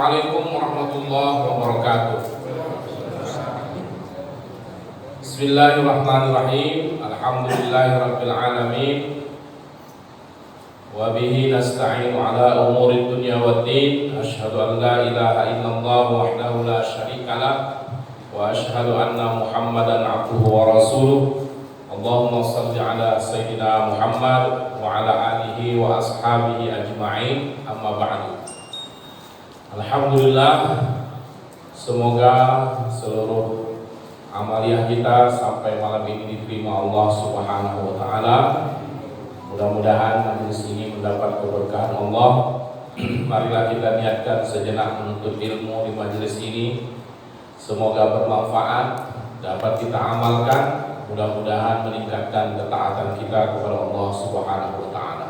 Assalamualaikum warahmatullahi wabarakatuh. Bismillahirrahmanirrahim. Alhamdulillahirabbil alamin. Wa bihi nasta'inu ala umuri dunya waddin. Asyhadu an la ilaha illallah wahdahu la syarikalah wa asyhadu anna Muhammadan abduhu wa rasuluh. Allahumma shalli ala sayyidina Muhammad wa ala alihi wa ashabihi ajma'in. Amma ba'du. Alhamdulillah, semoga seluruh amaliyah kita sampai malam ini diterima Allah Subhanahu wa taala. Mudah-mudahan majelis ini mendapat keberkahan Allah. Marilah kita niatkan sejenak menuntut ilmu di majelis ini. Semoga bermanfaat, dapat kita amalkan. Mudah-mudahan meningkatkan ketaatan kita kepada Allah Subhanahu wa taala.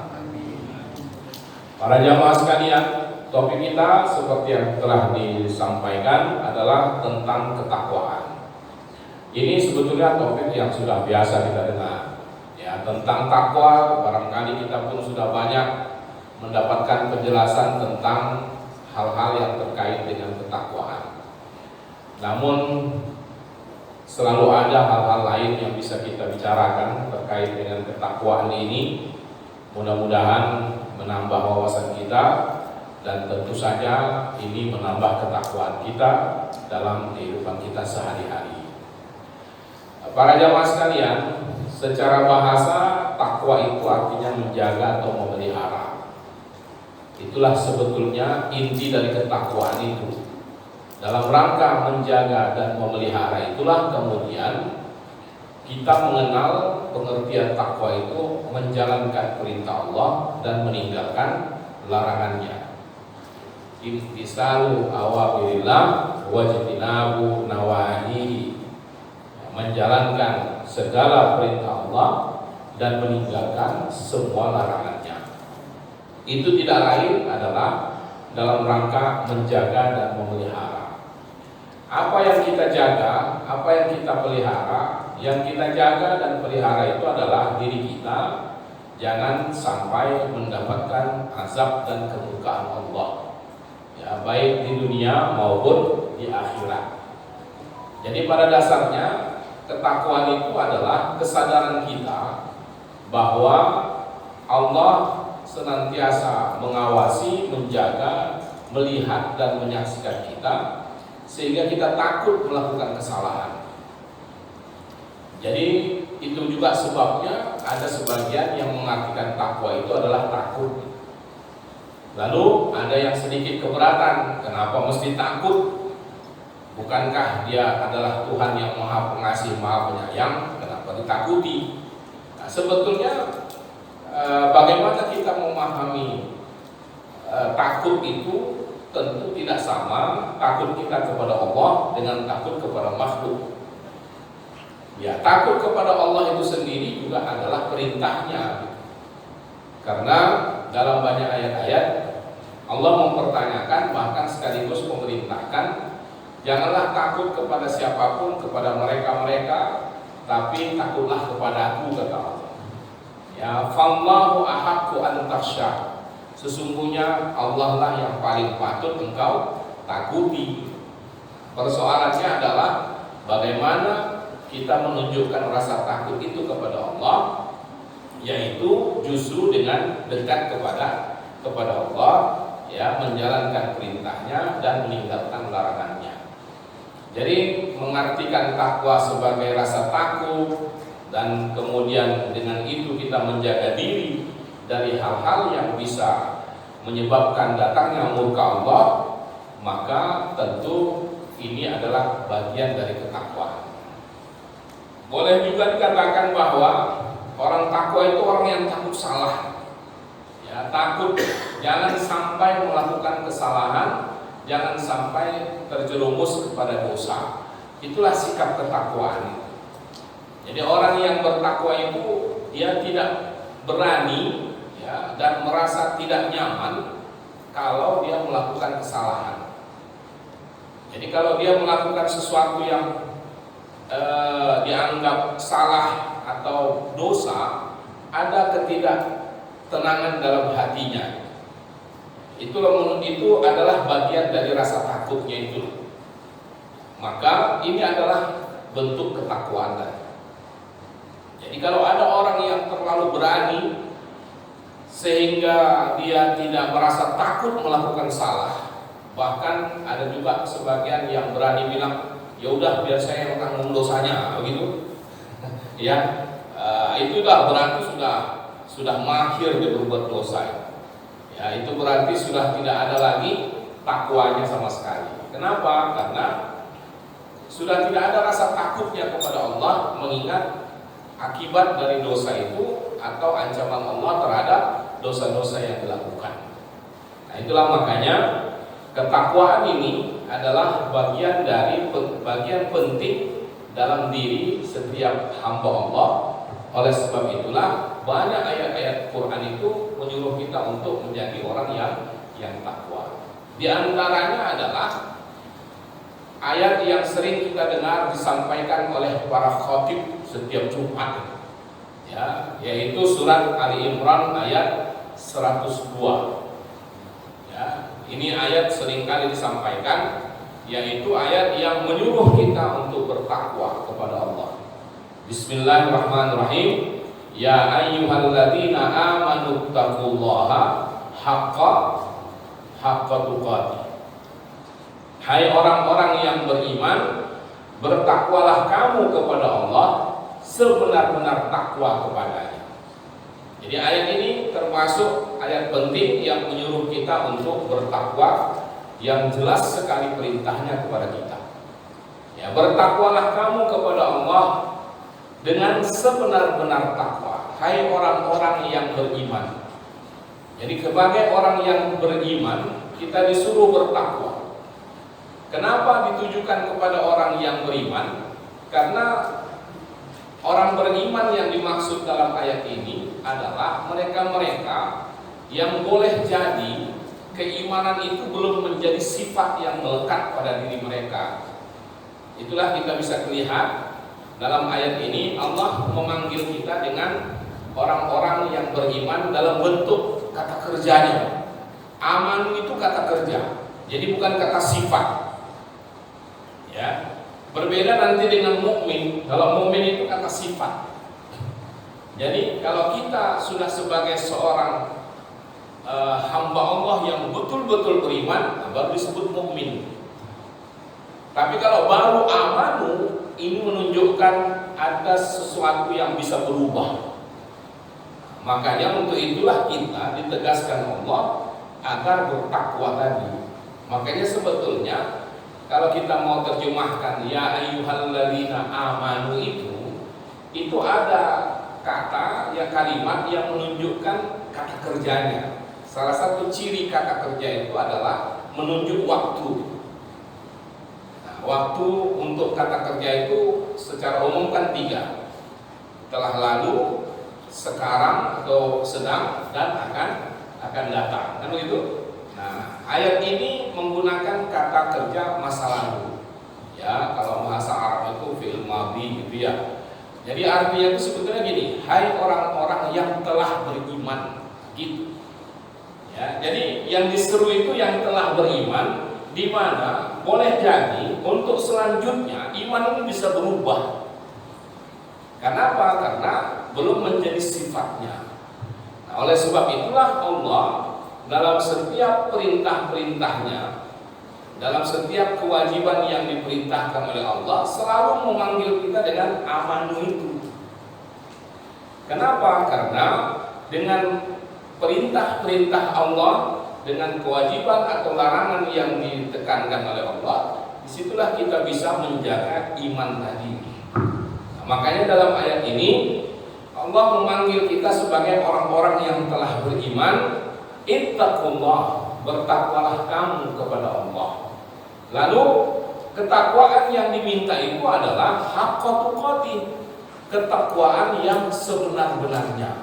Para jamaah sekalian, topik kita seperti yang telah disampaikan adalah tentang ketakwaan. Ini sebetulnya topik yang sudah biasa kita dengar. Ya, tentang takwa barangkali kita pun sudah banyak mendapatkan penjelasan tentang hal-hal yang terkait dengan ketakwaan. Namun selalu ada hal-hal lain yang bisa kita bicarakan terkait dengan ketakwaan ini. Mudah-mudahan menambah wawasan kita dan tentu saja ini menambah ketakwaan kita dalam kehidupan kita sehari-hari. Para jamaah sekalian, secara bahasa takwa itu artinya menjaga atau memelihara. Itulah sebetulnya inti dari ketakwaan itu. Dalam rangka menjaga dan memelihara itulah kemudian kita mengenal pengertian takwa itu menjalankan perintah Allah dan meninggalkan larangannya. Imtisalu awamirillah wajtinabu nawahihi, menjalankan segala perintah Allah dan meninggalkan semua larangannya. Itu tidak lain adalah dalam rangka menjaga dan memelihara. Apa yang kita jaga, apa yang kita pelihara, yang kita jaga dan pelihara itu adalah diri kita. Jangan sampai mendapatkan azab dan kemurkaan Allah, ya, baik di dunia maupun di akhirat. Jadi pada dasarnya ketakwaan itu adalah kesadaran kita bahwa Allah senantiasa mengawasi, menjaga, melihat dan menyaksikan kita, sehingga kita takut melakukan kesalahan. Jadi itu juga sebabnya ada sebagian yang mengartikan takwa itu adalah takut. Lalu ada yang sedikit keberatan, kenapa mesti takut? Bukankah dia adalah Tuhan yang maha pengasih, maha penyayang, kenapa ditakuti? Nah, sebetulnya bagaimana kita memahami takut itu tentu tidak sama takut kita kepada Allah dengan takut kepada makhluk. Ya, takut kepada Allah itu sendiri juga adalah perintahnya. Karena dalam banyak ayat-ayat Allah mempertanyakan, bahkan sekaligus memerintahkan, janganlah takut kepada siapapun, kepada mereka-mereka, tapi takutlah kepada Aku, kata Allah. Ya, fallahu ahaqqu an takhsha. Sesungguhnya Allah lah yang paling patut engkau takuti. Persoalannya adalah bagaimana kita menunjukkan rasa takut itu kepada Allah, yaitu justru dengan dekat kepada Allah, ya, menjalankan perintahnya dan meninggalkan larangannya. Jadi mengartikan takwa sebagai rasa takut dan kemudian dengan itu kita menjaga diri dari hal-hal yang bisa menyebabkan datangnya murka Allah, maka tentu ini adalah bagian dari ketakwaan. Boleh juga dikatakan bahwa orang takwa itu orang yang takut salah, ya, takut jangan sampai melakukan kesalahan, jangan sampai terjerumus kepada dosa. Itulah sikap ketakwaan. Jadi orang yang bertakwa itu dia tidak berani, ya, dan merasa tidak nyaman kalau dia melakukan kesalahan. Jadi kalau dia melakukan sesuatu yang dianggap salah atau dosa, ada ketidaktenangan dalam hatinya. Itu adalah bagian dari rasa takutnya itu. Maka ini adalah bentuk ketakwaan tadi. Jadi kalau ada orang yang terlalu berani sehingga dia tidak merasa takut melakukan salah, bahkan ada juga sebagian yang berani bilang, ya udah biar saya yang tanggung dosanya, begitu. Ya, itu berarti sudah mahir dia berbuat dosa. Ya, itu berarti sudah tidak ada lagi takwanya sama sekali. Kenapa? Karena sudah tidak ada rasa takutnya kepada Allah, mengingat akibat dari dosa itu atau ancaman Allah terhadap dosa-dosa yang dilakukan. Nah, itulah makanya ketakwaan ini adalah bagian penting dalam diri setiap hamba Allah. Oleh sebab itulah banyak ayat-ayat Quran itu menyuruh kita untuk menjadi orang yang takwa. Di antaranya adalah ayat yang sering kita dengar disampaikan oleh para khatib setiap Jumat, ya, yaitu surat Ali Imran ayat 102. Ya, ini ayat seringkali disampaikan, yaitu ayat yang menyuruh kita untuk bertakwa kepada Allah. Bismillahirrahmanirrahim. Ya ayyuhalladzina amanu taqullaha haqqa tuqatih. Hai orang-orang yang beriman, bertakwalah kamu kepada Allah sebenar-benar takwa kepadanya. Jadi ayat ini termasuk ayat penting yang menyuruh kita untuk bertakwa, yang jelas sekali perintahnya kepada kita. Ya, bertakwalah kamu kepada Allah dengan sebenar-benar takwa, hai orang-orang yang beriman. Jadi sebagai orang yang beriman, kita disuruh bertakwa. Kenapa ditujukan kepada orang yang beriman? Karena orang beriman yang dimaksud dalam ayat ini adalah mereka-mereka yang boleh jadi keimanan itu belum menjadi sifat yang melekat pada diri mereka. Itulah kita bisa lihat dalam ayat ini Allah memanggil kita dengan orang-orang yang beriman dalam bentuk kata kerjanya. Amanu itu kata kerja, jadi bukan kata sifat. Ya, berbeda nanti dengan mukmin. Kalau mukmin itu kata sifat. Jadi kalau kita sudah sebagai seorang hamba Allah yang betul-betul beriman, baru disebut mukmin. Tapi kalau baru amanu, ini menunjukkan ada sesuatu yang bisa berubah. Makanya untuk itulah kita ditegaskan Allah agar bertakwa tadi. Makanya sebetulnya kalau kita mau terjemahkan ya ayyuhalladzina amanu itu ada kata ya kalimat yang menunjukkan kata kerjanya. Salah satu ciri kata kerja itu adalah menunjuk waktu. Nah, waktu untuk kata kerja itu secara umum kan 3. Telah lalu, sekarang atau sedang, dan akan datang. Kan begitu? Nah, ayat ini menggunakan kata kerja masa lalu. Ya, kalau bahasa Arab itu fi'il madhi gitu ya. Jadi artinya itu sebetulnya gini, hai orang-orang yang telah beriman, gitu. Ya, jadi yang diseru itu yang telah beriman, di mana boleh jadi untuk selanjutnya iman ini bisa berubah. Kenapa? Karena belum menjadi sifatnya. Nah, oleh sebab itulah Allah dalam setiap perintah-perintahnya, dalam setiap kewajiban yang diperintahkan oleh Allah, selalu memanggil kita dengan amanu itu. Kenapa? Karena dengan perintah-perintah Allah, dengan kewajiban atau larangan yang ditekankan oleh Allah, disitulah kita bisa menjaga iman tadi. Nah, makanya dalam ayat ini Allah memanggil kita sebagai orang-orang yang telah beriman. Ittaqullah, bertakwalah kamu kepada Allah. Lalu ketakwaan yang diminta itu adalah haqqa tuqatih, ketakwaan yang sebenar-benarnya.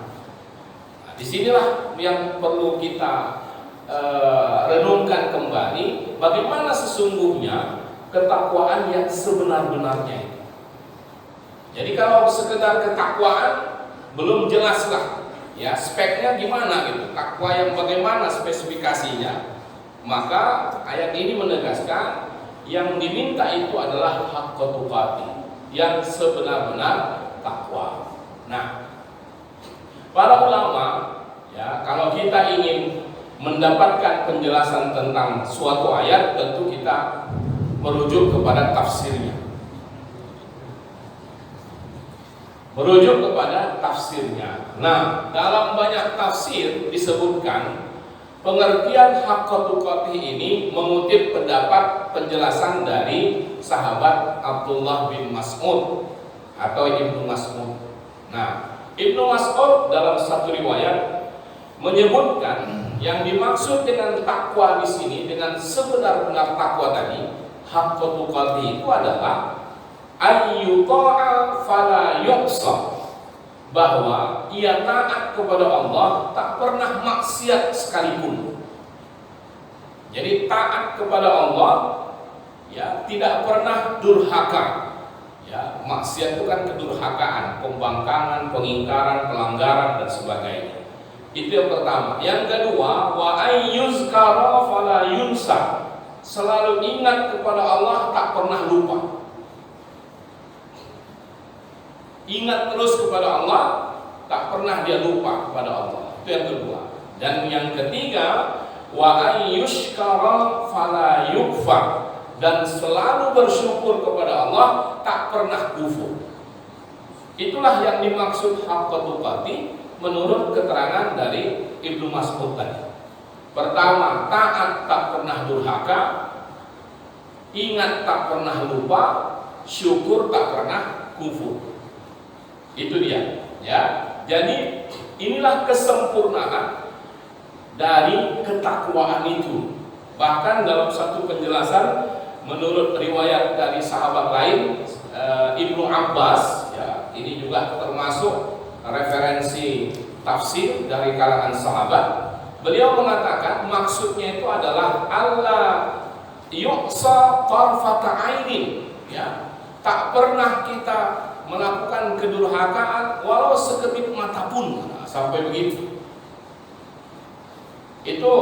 Nah, disinilah yang perlu kita renungkan kembali, bagaimana sesungguhnya ketakwaan yang sebenar-benarnya itu. Jadi kalau sekedar ketakwaan belum jelas lah, ya speknya gimana gitu, takwa yang bagaimana spesifikasinya. Maka ayat ini menegaskan yang diminta itu adalah haqqa tuqati, yang sebenar-benar takwa. Nah, para ulama ya, kalau kita ingin mendapatkan penjelasan tentang suatu ayat, tentu kita merujuk kepada tafsirnya. Nah, dalam banyak tafsir disebutkan pengertian haqqa tuqatih ini mengutip pendapat penjelasan dari sahabat Abdullah bin Mas'ud atau Ibnu Mas'ud. Nah, Ibnu Mas'ud dalam satu riwayat menyebutkan yang dimaksud dengan takwa di sini, dengan sebenar-benar takwa tadi, haqqa tuqatih itu adalah ayyuta'a fala yuqsa, bahwa ia taat kepada Allah, tak pernah maksiat sekalipun. Jadi taat kepada Allah ya, tidak pernah durhaka. Ya, maksiat itu kan kedurhakaan, pembangkangan, pengingkaran, pelanggaran dan sebagainya. Itu yang pertama. Yang kedua, wa ayyuzkara fala yunsa, selalu ingat kepada Allah, tak pernah lupa. Ingat terus kepada Allah, tak pernah dia lupa kepada Allah. Itu yang kedua. Dan yang ketiga, wa ayyushkara fala yukfar, dan selalu bersyukur kepada Allah, tak pernah kufur. Itulah yang dimaksud haqqa tuqatih menurut keterangan dari Ibnu Mas'ud tadi. Pertama, taat tak pernah durhaka, ingat tak pernah lupa, syukur tak pernah kufur. Itu dia, ya. Jadi inilah kesempurnaan dari ketakwaan itu. Bahkan dalam satu penjelasan menurut riwayat dari sahabat lain, Ibnu Abbas, ya, ini juga termasuk referensi tafsir dari kalangan sahabat. Beliau mengatakan maksudnya itu adalah Allah yuqsa tarfata ainin, ya. Tak pernah kita melakukan kedurhakaan walau seketip mata pun. Nah, sampai begitu. Itu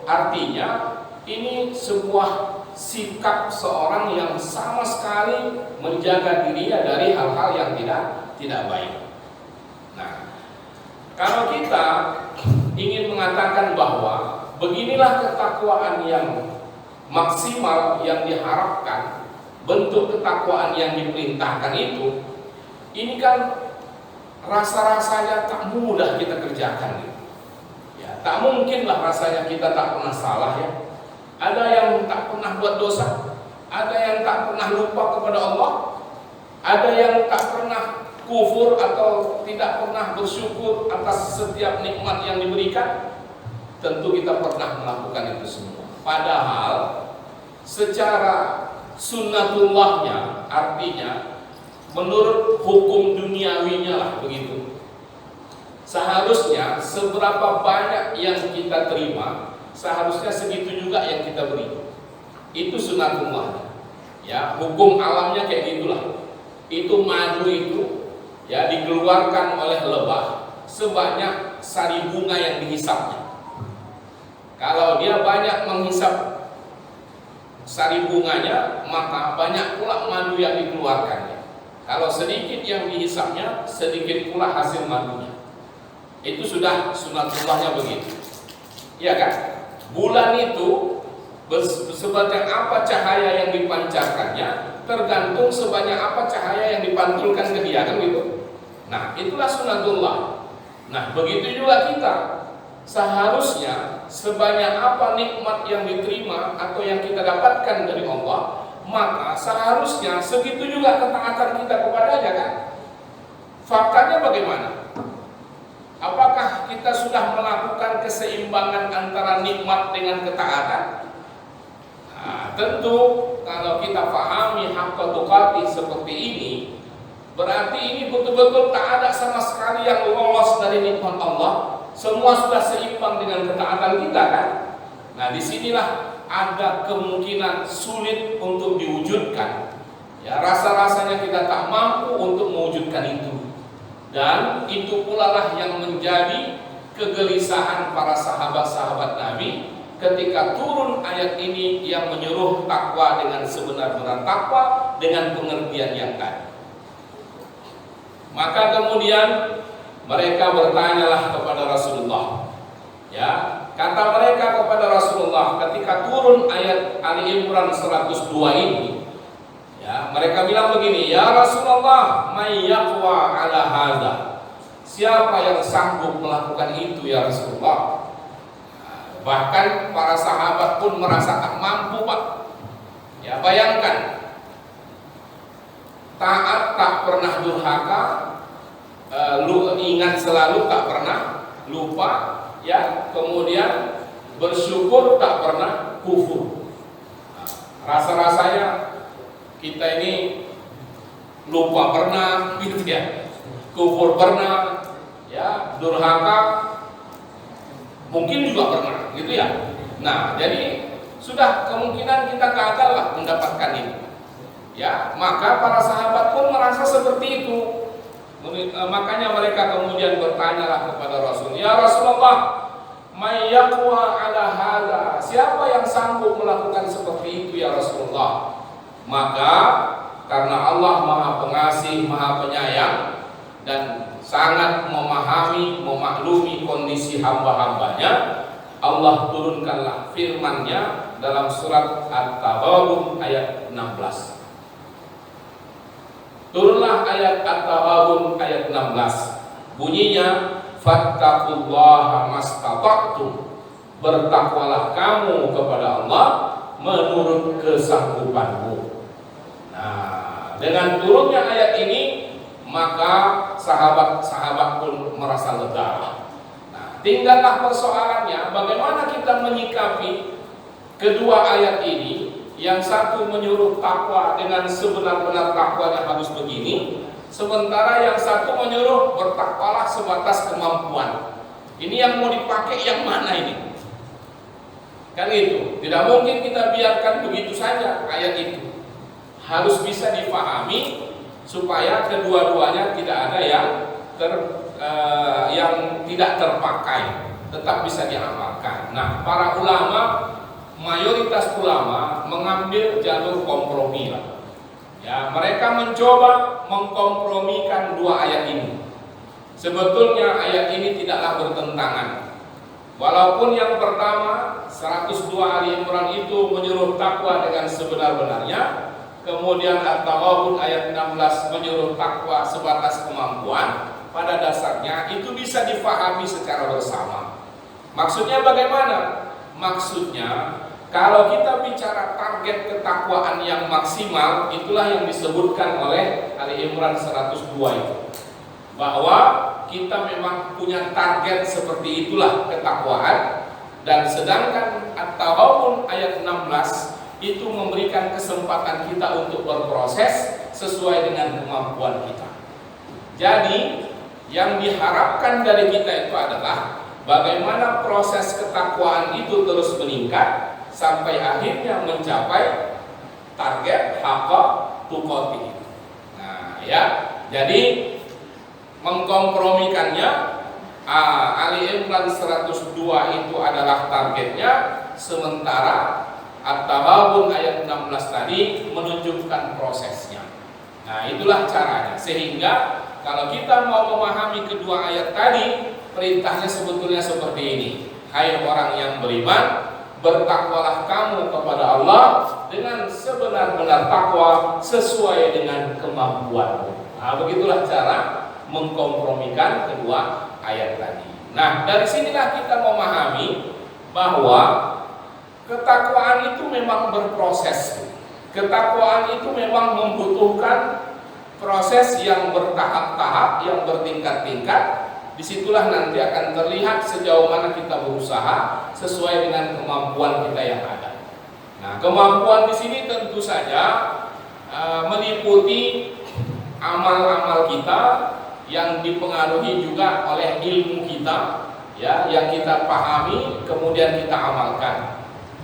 artinya ini sebuah sikap seorang yang sama sekali menjaga dirinya dari hal-hal yang tidak baik. Nah, kalau kita ingin mengatakan bahwa beginilah ketakwaan yang maksimal yang diharapkan, bentuk ketakwaan yang diperintahkan itu, ini kan rasa-rasanya tak mudah kita kerjakan. Ya, tak mungkinlah rasanya kita tak pernah salah, ya. Ada yang tak pernah buat dosa, ada yang tak pernah lupa kepada Allah, ada yang tak pernah kufur atau tidak pernah bersyukur atas setiap nikmat yang diberikan. Tentu kita pernah melakukan itu semua. Padahal secara sunnatullahnya, artinya menurut hukum duniawinya lah begitu, seharusnya seberapa banyak yang kita terima, seharusnya segitu juga yang kita beri. Itu sunnatullah, ya. Hukum alamnya kayak gitulah. Itu madu itu, ya, dikeluarkan oleh lebah sebanyak sari bunga yang dihisapnya. Kalau dia banyak menghisap sari bunganya, maka banyak pula madu yang dikeluarkannya. Kalau sedikit yang dihisapnya, sedikit pula hasil madunya. Itu sudah sunatullahnya begitu. Iya kan? Bulan itu sebanyak apa cahaya yang dipancarkannya, tergantung sebanyak apa cahaya yang dipantulkan ke dia, kan gitu. Nah, itulah sunatullah. Nah, begitu juga kita. Seharusnya sebanyak apa nikmat yang diterima atau yang kita dapatkan dari Allah, maka seharusnya segitu juga ketaatan kita kepadanya, kan? Faktanya bagaimana? Apakah kita sudah melakukan keseimbangan antara nikmat dengan ketaatan? Nah, tentu kalau kita pahami haqqa tuqatih seperti ini, berarti ini betul-betul tak ada sama sekali yang lolos dari nikmat Allah. Semua sudah seimbang dengan ketaatan kita, kan? Nah, disinilah ada kemungkinan sulit untuk diwujudkan. Ya, rasa-rasanya kita tak mampu untuk mewujudkan itu. Dan itu pula lah yang menjadi kegelisahan para sahabat-sahabat Nabi ketika turun ayat ini yang menyuruh takwa dengan sebenar-benar takwa dengan pengertian yang tadi. Maka kemudian mereka bertanyalah kepada Rasulullah. Ya, kata mereka kepada Rasulullah ketika turun ayat Ali Imran 102 ini, ya, mereka bilang begini, ya Rasulullah, may yaqwa ala hadza. Siapa yang sanggup melakukan itu ya Rasulullah? Bahkan para sahabat pun merasa tak mampu, Pak. Ya, bayangkan, taat tak pernah durhaka, ingat selalu tak pernah lupa, ya, kemudian bersyukur tak pernah kufur. Nah, rasa-rasanya kita ini lupa pernah, gitu ya, kufur pernah, ya, durhaka mungkin juga pernah, gitu ya. Nah, jadi sudah kemungkinan kita gagal lah mendapatkan itu. Ya, maka para sahabat pun merasa seperti itu. Makanya mereka kemudian bertanyalah kepada Rasul, ya Rasulullah, may yaqwa ala hadza. Siapa yang sanggup melakukan seperti itu ya Rasulullah? Maka karena Allah Maha Pengasih, Maha Penyayang dan sangat memahami, memaklumi kondisi hamba-hambanya, Allah turunkanlah firman-Nya dalam surat At-Taghabun ayat 16. Turunlah ayat At-Taghabun ayat 16. Bunyinya, fattaqullaha mastata'tum. Bertakwalah kamu kepada Allah menurut kesanggupanmu. Nah, dengan turunnya ayat ini, maka sahabat-sahabat pun merasa lega. Nah, tinggallah persoalannya bagaimana kita menyikapi kedua ayat ini. Yang satu menyuruh takwa dengan sebenar-benar takwanya harus begini, sementara yang satu menyuruh bertakwalah sebatas kemampuan. Ini yang mau dipakai yang mana ini? Kan itu, tidak mungkin kita biarkan begitu saja ayat itu. Harus bisa difahami supaya kedua-duanya tidak ada yang tidak terpakai, tetap bisa diamalkan. Nah, para ulama, mayoritas ulama mengambil jalur kompromi lah. Ya, mereka mencoba mengkompromikan dua ayat ini. Sebetulnya ayat ini tidaklah bertentangan. Walaupun yang pertama 102 Ali Imran itu menyuruh takwa dengan sebenar-benarnya, kemudian At-Taghabun ayat 16 menyuruh takwa sebatas kemampuan, pada dasarnya itu bisa difahami secara bersama. Maksudnya bagaimana? Maksudnya kalau kita bicara target ketakwaan yang maksimal, itulah yang disebutkan oleh Ali Imran 102 itu. Bahwa kita memang punya target seperti itulah ketakwaan, dan sedangkan At-Taghabun ayat 16 itu memberikan kesempatan kita untuk berproses sesuai dengan kemampuan kita. Jadi yang diharapkan dari kita itu adalah bagaimana proses ketakwaan itu terus meningkat sampai akhirnya mencapai target haqqa tuqatih. Nah, ya, jadi mengkompromikannya, Ali Imran 102 itu adalah targetnya, sementara At-Taghabun ayat 16 tadi menunjukkan prosesnya. Nah, itulah caranya. Sehingga kalau kita mau memahami kedua ayat tadi, perintahnya sebetulnya seperti ini. Hai orang yang beriman, bertakwalah kamu kepada Allah dengan sebenar-benar takwa sesuai dengan kemampuanmu. Nah, begitulah cara mengkompromikan kedua ayat tadi. Nah, dari sinilah kita memahami bahwa ketakwaan itu memang berproses. Ketakwaan itu memang membutuhkan proses yang bertahap-tahap, yang bertingkat-tingkat. Disitulah nanti akan terlihat sejauh mana kita berusaha sesuai dengan kemampuan kita yang ada. Nah, kemampuan di sini tentu saja meliputi amal-amal kita yang dipengaruhi juga oleh ilmu kita, ya, yang kita pahami kemudian kita amalkan.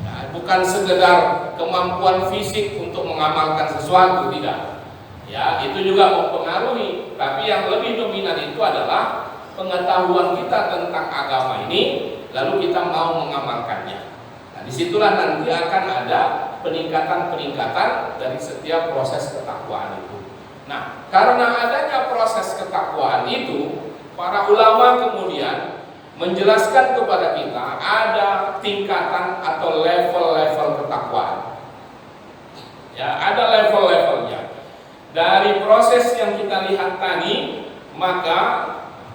Nah, bukan sekedar kemampuan fisik untuk mengamalkan sesuatu, tidak. Ya, itu juga mempengaruhi, tapi yang lebih dominan itu adalah pengetahuan kita tentang agama ini, lalu kita mau mengamalkannya. disitulah nanti akan ada peningkatan-peningkatan dari setiap proses ketakwaan itu. Nah, karena adanya proses ketakwaan itu, para ulama kemudian menjelaskan kepada kita ada tingkatan atau level-level ketakwaan. Ya, ada level-levelnya. Dari proses yang kita lihat tadi, maka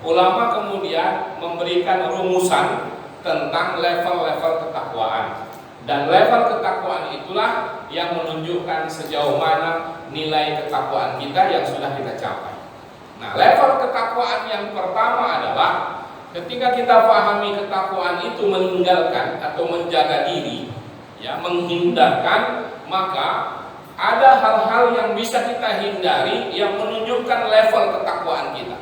ulama kemudian memberikan rumusan tentang level-level ketakwaan. Dan level ketakwaan itulah yang menunjukkan sejauh mana nilai ketakwaan kita yang sudah kita capai. Nah, level ketakwaan yang pertama adalah ketika kita pahami ketakwaan itu meninggalkan atau menjaga diri, ya, menghindarkan, maka ada hal-hal yang bisa kita hindari yang menunjukkan level ketakwaan kita.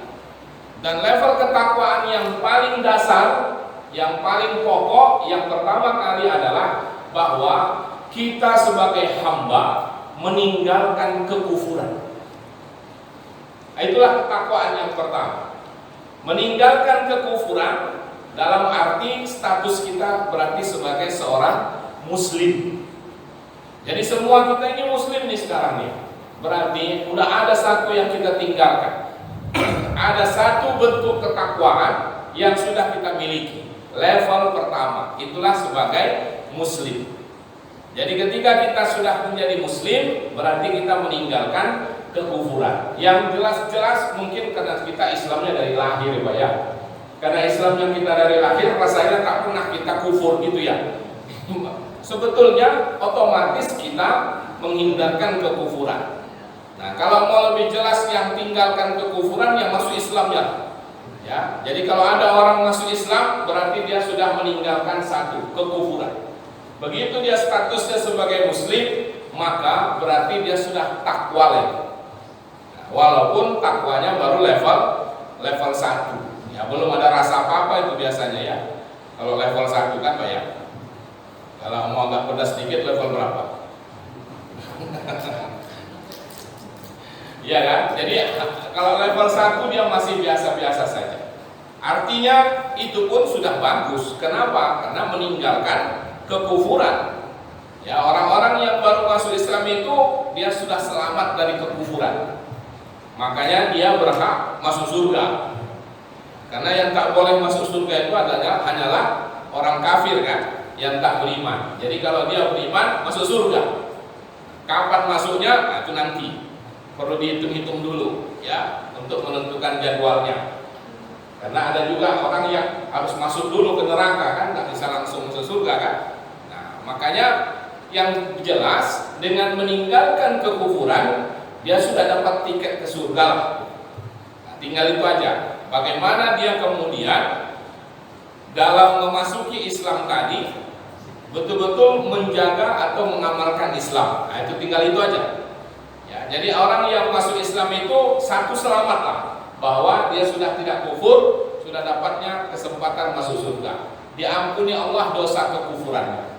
Dan level ketakwaan yang paling dasar, yang paling pokok, yang pertama kali adalah bahwa kita sebagai hamba meninggalkan kekufuran. Itulah ketakwaan yang pertama. Meninggalkan kekufuran dalam arti status kita berarti sebagai seorang muslim. Jadi semua kita ini muslim nih sekarang nih. Berarti udah ada satu yang kita tinggalkan. Ada satu bentuk ketakwaan yang sudah kita miliki. Level pertama, itulah sebagai muslim. Jadi ketika kita sudah menjadi muslim, berarti kita meninggalkan kekufuran. Yang jelas-jelas mungkin karena kita Islamnya dari lahir, Pak ya. Karena Islamnya kita dari lahir, rasanya tak pernah kita kufur gitu ya. Sebetulnya otomatis kita menghindarkan kekufuran. Nah, kalau mau lebih jelas yang tinggalkan kekufuran, yang masuk Islam ya. Jadi kalau ada orang masuk Islam, berarti dia sudah meninggalkan satu kekufuran. Begitu dia statusnya sebagai muslim, maka berarti dia sudah takwa lagi. Nah, walaupun takwanya baru level 1. Ya, belum ada rasa apa-apa itu biasanya ya. Kalau level 1 kan Pak ya. Kalau mau agak pedas sedikit level berapa? Iya kan? Jadi kalau level 1 dia masih biasa-biasa saja. Artinya itu pun sudah bagus. Kenapa? Karena meninggalkan kekufuran. Ya, orang-orang yang baru masuk Islam itu dia sudah selamat dari kekufuran. Makanya dia berhak masuk surga. Karena yang tak boleh masuk surga itu adalah hanyalah orang kafir kan, yang tak beriman. Jadi kalau dia beriman masuk surga. Kapan masuknya? Nah, itu nanti perlu dihitung-hitung dulu ya untuk menentukan jadwalnya. Karena ada juga orang yang harus masuk dulu ke neraka kan, nggak bisa langsung masuk surga kan. Nah, makanya yang jelas dengan meninggalkan kekufuran dia sudah dapat tiket ke surga lah. Nah, tinggal itu aja. Bagaimana dia kemudian dalam memasuki Islam tadi betul-betul menjaga atau mengamalkan Islam. Nah, itu tinggal itu aja. Ya, jadi orang yang masuk Islam itu satu selamat lah, bahwa dia sudah tidak kufur, sudah dapatnya kesempatan masuk surga. Diampuni Allah dosa kekufurannya.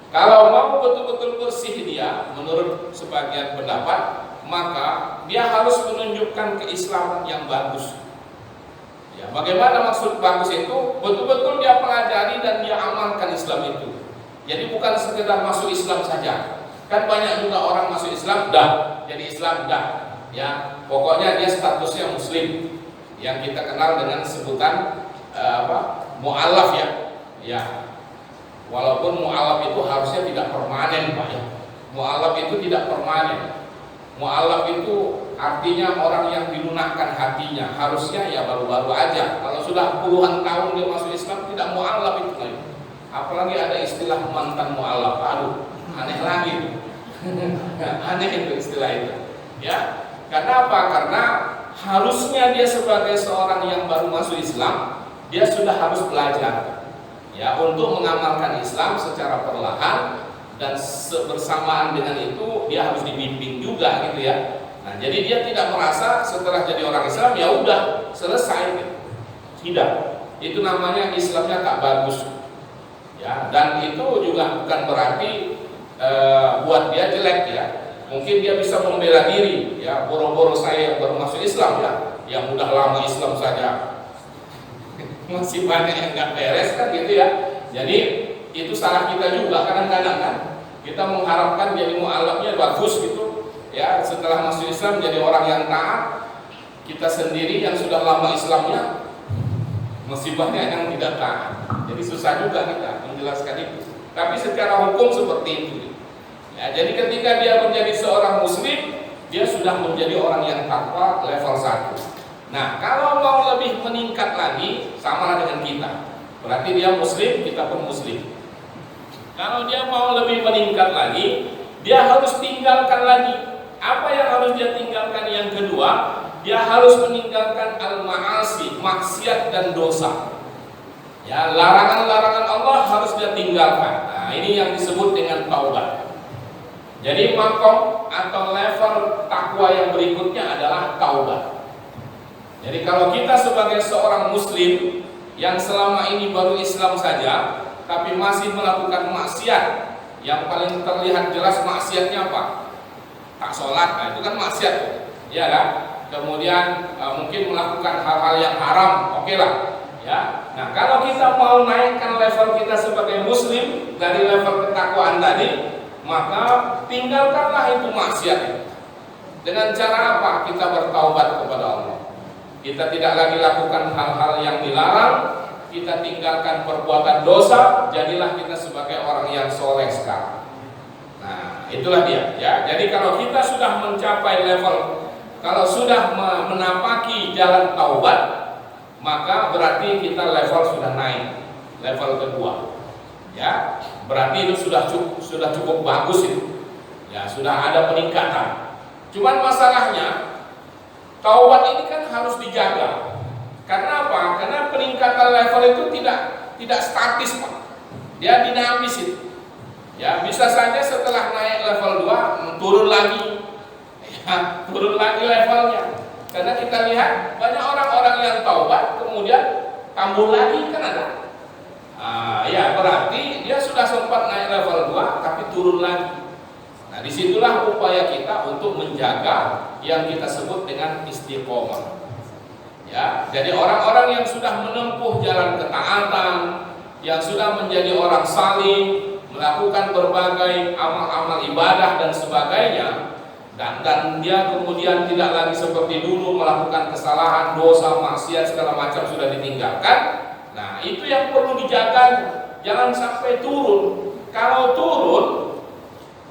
Kalau mau betul-betul bersih dia, menurut sebagian pendapat, maka dia harus menunjukkan keislaman yang bagus. Ya, bagaimana maksud bagus itu? Betul-betul dia pelajari dan dia amalkan Islam itu. Jadi bukan sekedar masuk Islam saja. Kan banyak juga orang masuk Islam dah, jadi Islam dah. Ya, pokoknya dia statusnya muslim. Yang kita kenal dengan sebutan mu'alaf ya. Ya. Walaupun mu'alaf itu harusnya tidak permanen, Pak ya. Mu'alaf itu tidak permanen. Mu'alaf itu artinya orang yang dilunakkan hatinya. Harusnya ya baru-baru aja. Kalau sudah puluhan tahun dia masuk Islam, tidak mu'alaf itu lagi. Apalagi ada istilah mantan mu'alaf. Aduh, aneh lagi. Aneh itu istilah itu. Ya. Karena apa? Karena harusnya dia sebagai seorang yang baru masuk Islam, dia sudah harus belajar ya untuk mengamalkan Islam secara perlahan, dan bersamaan dengan itu dia harus dibimbing juga gitu ya. Nah, jadi dia tidak merasa setelah jadi orang Islam ya udah selesai gitu. Tidak. Itu namanya Islamnya tak bagus. Ya, dan itu juga bukan berarti buat dia jelek ya. Mungkin dia bisa membela diri ya, boro-boro saya baru masuk Islam ya, yang udah lama Islam saja masih banyak yang nggak beres kan gitu ya. Jadi itu salah kita juga kadang-kadang kan. Kita mengharapkan jadi mu'alafnya bagus gitu, ya setelah masuk Islam jadi orang yang taat. Kita sendiri yang sudah lama Islamnya masih banyak yang tidak taat. Jadi susah juga kita menjelaskan itu. Tapi secara hukum seperti itu. Ya, jadi ketika dia menjadi seorang muslim, dia sudah menjadi orang yang takwa level 1. Nah, kalau mau lebih meningkat lagi, sama dengan kita. Berarti dia muslim, kita pun muslim. Kalau dia mau lebih meningkat lagi, dia harus tinggalkan lagi. Apa yang harus dia tinggalkan yang kedua? Dia harus meninggalkan al-ma'asi, maksiat dan dosa. Ya, larangan-larangan Allah harus dia tinggalkan. Nah, ini yang disebut dengan taubat. Jadi makom atau level takwa yang berikutnya adalah taubat. Jadi kalau kita sebagai seorang muslim yang selama ini baru Islam saja, tapi masih melakukan maksiat, yang paling terlihat jelas maksiatnya apa? Tak sholat, nah itu kan maksiat, ya kan? Kemudian mungkin melakukan hal-hal yang haram, oke lah, ya. Nah kalau kita mau naikkan level kita sebagai muslim dari level ketakwaan tadi, maka tinggalkanlah itu maksiat. Dengan cara apa? Kita bertaubat kepada Allah. Kita tidak lagi lakukan hal-hal yang dilarang. Kita tinggalkan perbuatan dosa. Jadilah kita sebagai orang yang soleh sekarang. Nah itulah dia ya. Jadi kalau kita sudah mencapai level, kalau sudah menapaki jalan taubat, maka berarti kita level sudah naik, level kedua. Ya, berarti itu sudah cukup bagus itu. Ya, sudah ada peningkatan. Cuman masalahnya taubat ini kan harus dijaga. Karena apa? Karena peningkatan level itu tidak statis, Pak. Dia dinamis itu. Ya, bisa saja setelah naik level 2 turun lagi. Ya, turun lagi levelnya. Karena kita lihat banyak orang-orang yang taubat kemudian kambuh lagi kan ada. Ya berarti dia sudah sempat naik level 2 tapi turun lagi. Nah disitulah upaya kita untuk menjaga yang kita sebut dengan istiqomah. Ya, jadi orang-orang yang sudah menempuh jalan ketaatan, yang sudah menjadi orang salih, melakukan berbagai amal-amal ibadah dan sebagainya, dan dia kemudian tidak lagi seperti dulu melakukan kesalahan, dosa, maksiat segala macam sudah ditinggalkan. Nah itu yang perlu dijaga, jangan sampai turun. Kalau turun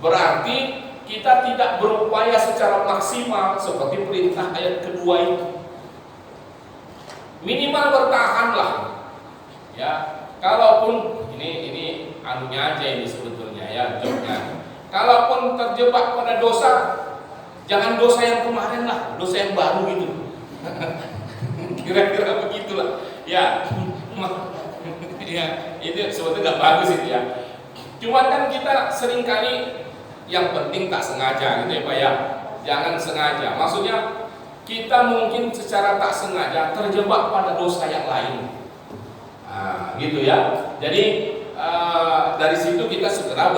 berarti kita tidak berupaya secara maksimal seperti perintah ayat kedua itu. Minimal bertahanlah. Ya, kalaupun ini anunya aja ini sebetulnya ya, jobnya. Kalaupun terjebak pada dosa, jangan dosa yang kemarin lah, dosa yang baru gitu. Kira-kira begitulah. Ya. Ya, itu sebetulnya nggak bagus itu ya. Cuman kan kita seringkali yang penting tak sengaja gitu ya Pak ya. Jangan sengaja. Maksudnya kita mungkin secara tak sengaja terjebak pada dosa yang lain. Nah, gitu ya. Jadi dari situ kita segera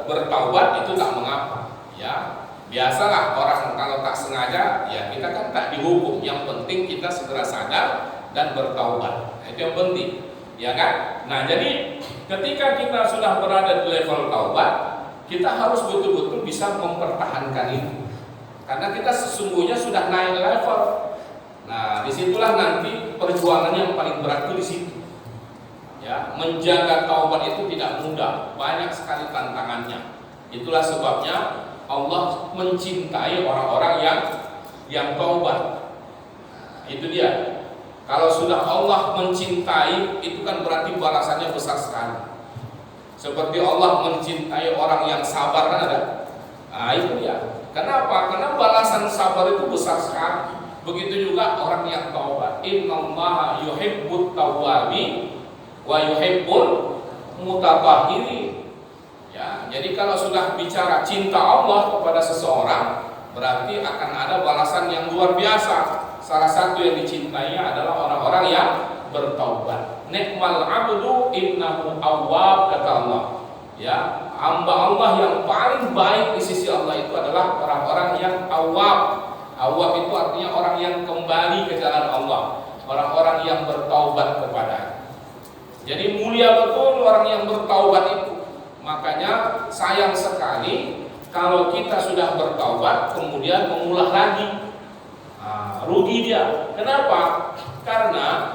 bertaubat itu tak mengapa. Ya, biasalah orang kalau tak sengaja ya kita kan tak dihukum. Yang penting kita segera sadar dan bertaubat. Itu yang penting. Ya kan? Nah jadi ketika kita sudah berada di level taubat, kita harus betul-betul bisa mempertahankan itu. Karena kita sesungguhnya sudah naik level. Nah disitulah nanti perjuangannya yang paling berat itu di situ. Ya, menjaga taubat itu tidak mudah, banyak sekali tantangannya. Itulah sebabnya Allah mencintai orang-orang yang taubat. Nah, itu dia. Kalau sudah Allah mencintai, itu kan berarti balasannya besar sekali. Seperti Allah mencintai orang yang sabar kan ada. Nah itu ya. Kenapa? Karena balasan sabar itu besar sekali. Begitu juga orang yang taubat. Innallaha yuhibbut tawwabin wa yuhibbul mutatahhirin. Ya, jadi kalau sudah bicara cinta Allah kepada seseorang, berarti akan ada balasan yang luar biasa. Salah satu yang dicintainya adalah orang-orang yang bertaubat. Nikmal abdu innahu awwab, kata Allah. Ya, hamba Allah yang paling baik di sisi Allah itu adalah orang-orang yang awwab. Awwab itu artinya orang yang kembali ke jalan Allah, orang-orang yang bertaubat kepada. Jadi mulia betul orang yang bertaubat itu. Makanya sayang sekali kalau kita sudah bertaubat kemudian mengulah lagi. Rugi dia. Kenapa? Karena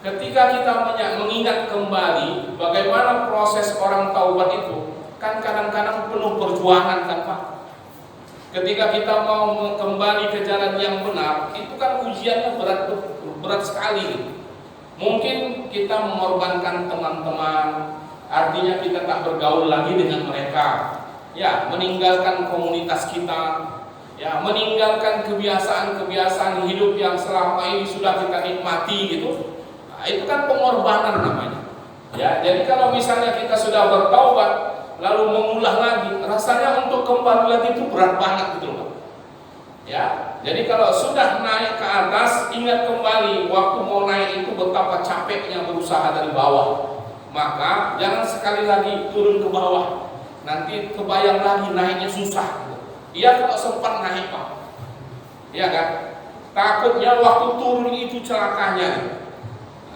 ketika kita mengingat kembali bagaimana proses orang taubat itu, kan kadang-kadang penuh perjuangan kan Pak. Ketika kita mau kembali ke jalan yang benar, itu kan ujiannya berat sekali. Mungkin kita mengorbankan teman-teman, artinya kita tak bergaul lagi dengan mereka, ya, meninggalkan komunitas kita, ya, meninggalkan kebiasaan-kebiasaan hidup yang selama ini sudah kita nikmati gitu. Nah, itu kan pengorbanan namanya. Ya, jadi kalau misalnya kita sudah bertaubat lalu mengulah lagi, rasanya untuk kembali lagi itu berat banget gitu loh. Ya, jadi kalau sudah naik ke atas, ingat kembali waktu mau naik itu betapa capeknya berusaha dari bawah. Maka jangan sekali lagi turun ke bawah. Nanti kebayang lagi naiknya susah. Iya kalau sempat naik Pak. Iya kan? Takutnya waktu turun itu celakanya.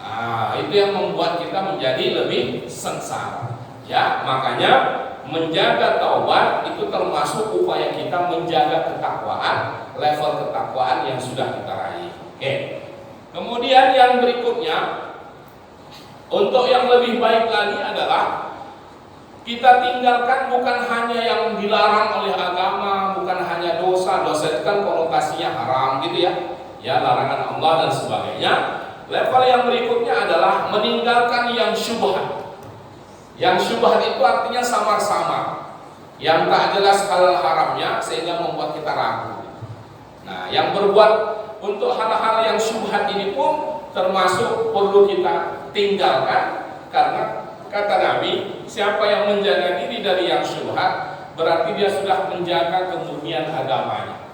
Nah, itu yang membuat kita menjadi lebih sengsara. Ya, makanya menjaga taubat itu termasuk upaya kita menjaga ketakwaan, level ketakwaan yang sudah kita raih. Oke. Kemudian yang berikutnya, untuk yang lebih baik lagi adalah kita tinggalkan bukan hanya yang dilarang oleh agama, bukan hanya dosa itu kan konotasinya haram gitu ya. Ya, larangan Allah dan sebagainya. Level yang berikutnya adalah meninggalkan yang syubhat. Yang syubhat itu artinya samar-samar, yang tak jelas halal haramnya sehingga membuat kita ragu. Nah, yang berbuat untuk hal-hal yang syubhat ini pun termasuk perlu kita tinggalkan, karena kata Nabi, siapa yang menjaga diri dari yang syubhat berarti dia sudah menjaga kemurnian agamanya.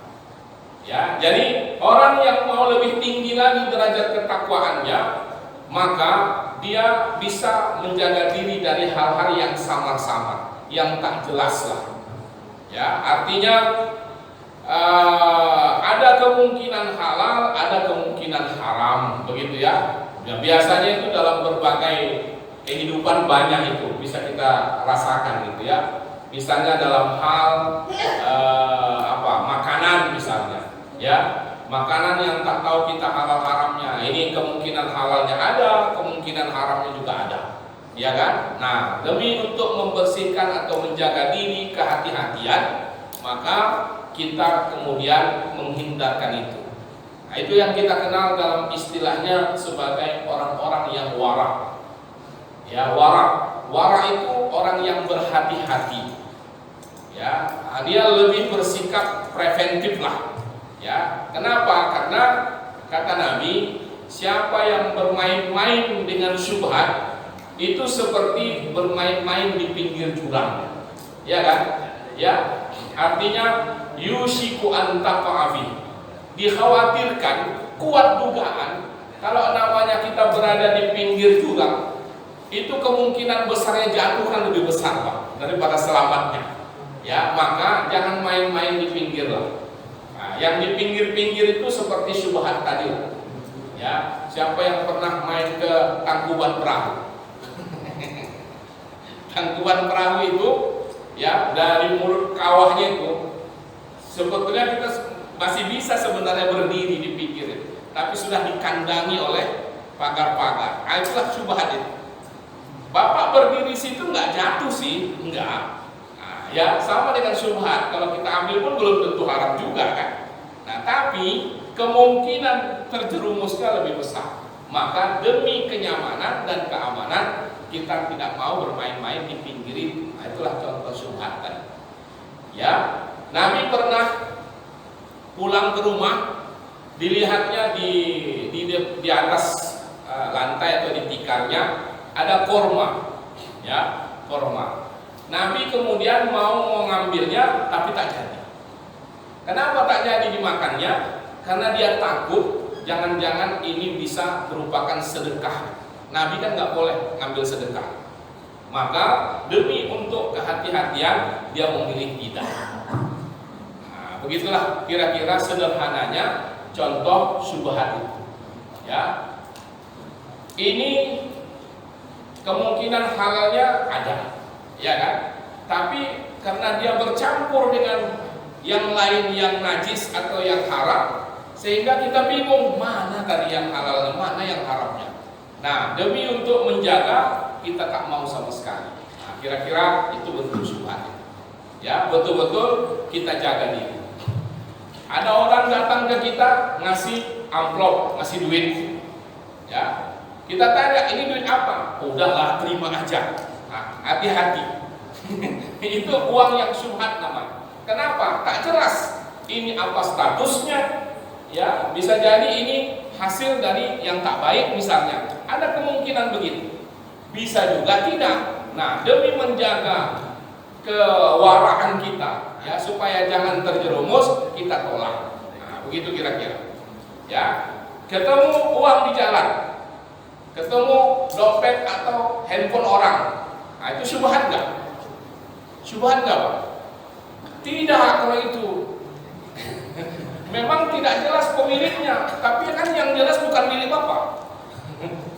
Ya, jadi orang yang mau lebih tinggi lagi derajat ketakwaannya, maka dia bisa menjaga diri dari hal-hal yang samar-samar, yang tak jelas lah. Ya, artinya ada kemungkinan halal, ada kemungkinan haram, begitu ya. Ya, biasanya itu dalam berbagai kehidupan banyak itu bisa kita rasakan gitu ya. Misalnya dalam hal makanan misalnya, ya. Makanan yang tak tahu kita halal haramnya, ini kemungkinan halalnya ada, kemungkinan haramnya juga ada, ya kan? Nah, demi untuk membersihkan atau menjaga diri, kehati-hatian, maka kita kemudian menghindarkan itu. Nah, itu yang kita kenal dalam istilahnya sebagai orang-orang yang wara. Ya, wara itu orang yang berhati-hati. Ya, dia lebih bersikap preventif lah. Ya, kenapa? Karena kata Nabi, siapa yang bermain-main dengan syubhat itu seperti bermain-main di pinggir jurang. Ya kan? Ya, artinya yushiku an taqafi. Dikhawatirkan, kuat dugaan kalau namanya kita berada di pinggir jurang, itu kemungkinan besarnya jatuh kan lebih besar Pak daripada selamatnya. Ya, maka jangan main-main di pinggir lah. Nah, yang di pinggir-pinggir itu seperti syubhat tadi. Ya, siapa yang pernah main ke tangkuban perahu? Tangkuban perahu itu, ya, dari mulut kawahnya itu, sebetulnya kita masih bisa sebenarnya berdiri di pinggir, tapi sudah dikandangi oleh pagar-pagar. Nah, itulah syubhat itu. Bapak berdiri situ nggak jatuh sih, enggak. Ya, sama dengan syubhat, kalau kita ambil pun belum tentu haram juga kan. Nah, tapi kemungkinan terjerumusnya lebih besar. Maka demi kenyamanan dan keamanan kita tidak mau bermain-main di pinggir itu. Nah, itulah contoh syubhat tadi. Ya, Nabi pernah pulang ke rumah, dilihatnya di atas lantai atau di tikarnya ada korma. Ya, korma. Nabi kemudian mau mengambilnya tapi tak jadi. Kenapa tak jadi dimakannya? Karena dia takut jangan-jangan ini bisa merupakan sedekah. Nabi kan nggak boleh ngambil sedekah. Maka demi untuk kehati-hatian dia memilih tidak. Nah, begitulah kira-kira sederhananya contoh syubhat itu. Ya. Ini kemungkinan halalnya ada, ya kan? Tapi karena dia bercampur dengan yang lain yang najis atau yang haram, sehingga kita bingung mana tadi yang halal, mana yang haramnya. Nah, demi untuk menjaga, kita tak mau sama sekali. Nah, kira-kira itu bentuk syubhat. Ya, betul-betul kita jaga diri. Ada orang datang ke kita ngasih amplop, ngasih duit. Ya, kita tanya, ini duit apa? Udahlah, terima aja. Nah, hati-hati. Itu uang yang syubhat namanya. Kenapa? Tak jelas. Ini apa statusnya? Ya, bisa jadi ini hasil dari yang tak baik misalnya. Ada kemungkinan begitu. Bisa juga tidak. Nah, demi menjaga kewaraan kita, ya, supaya jangan terjerumus, kita tolak. Nah, begitu kira-kira. Ya, ketemu uang di jalan, ketemu dompet atau handphone orang. Nah, itu syubhat nggak? Syubhat nggak, Pak? Tidak, kalau itu memang tidak jelas pemiliknya, tapi kan yang jelas bukan milik Bapak.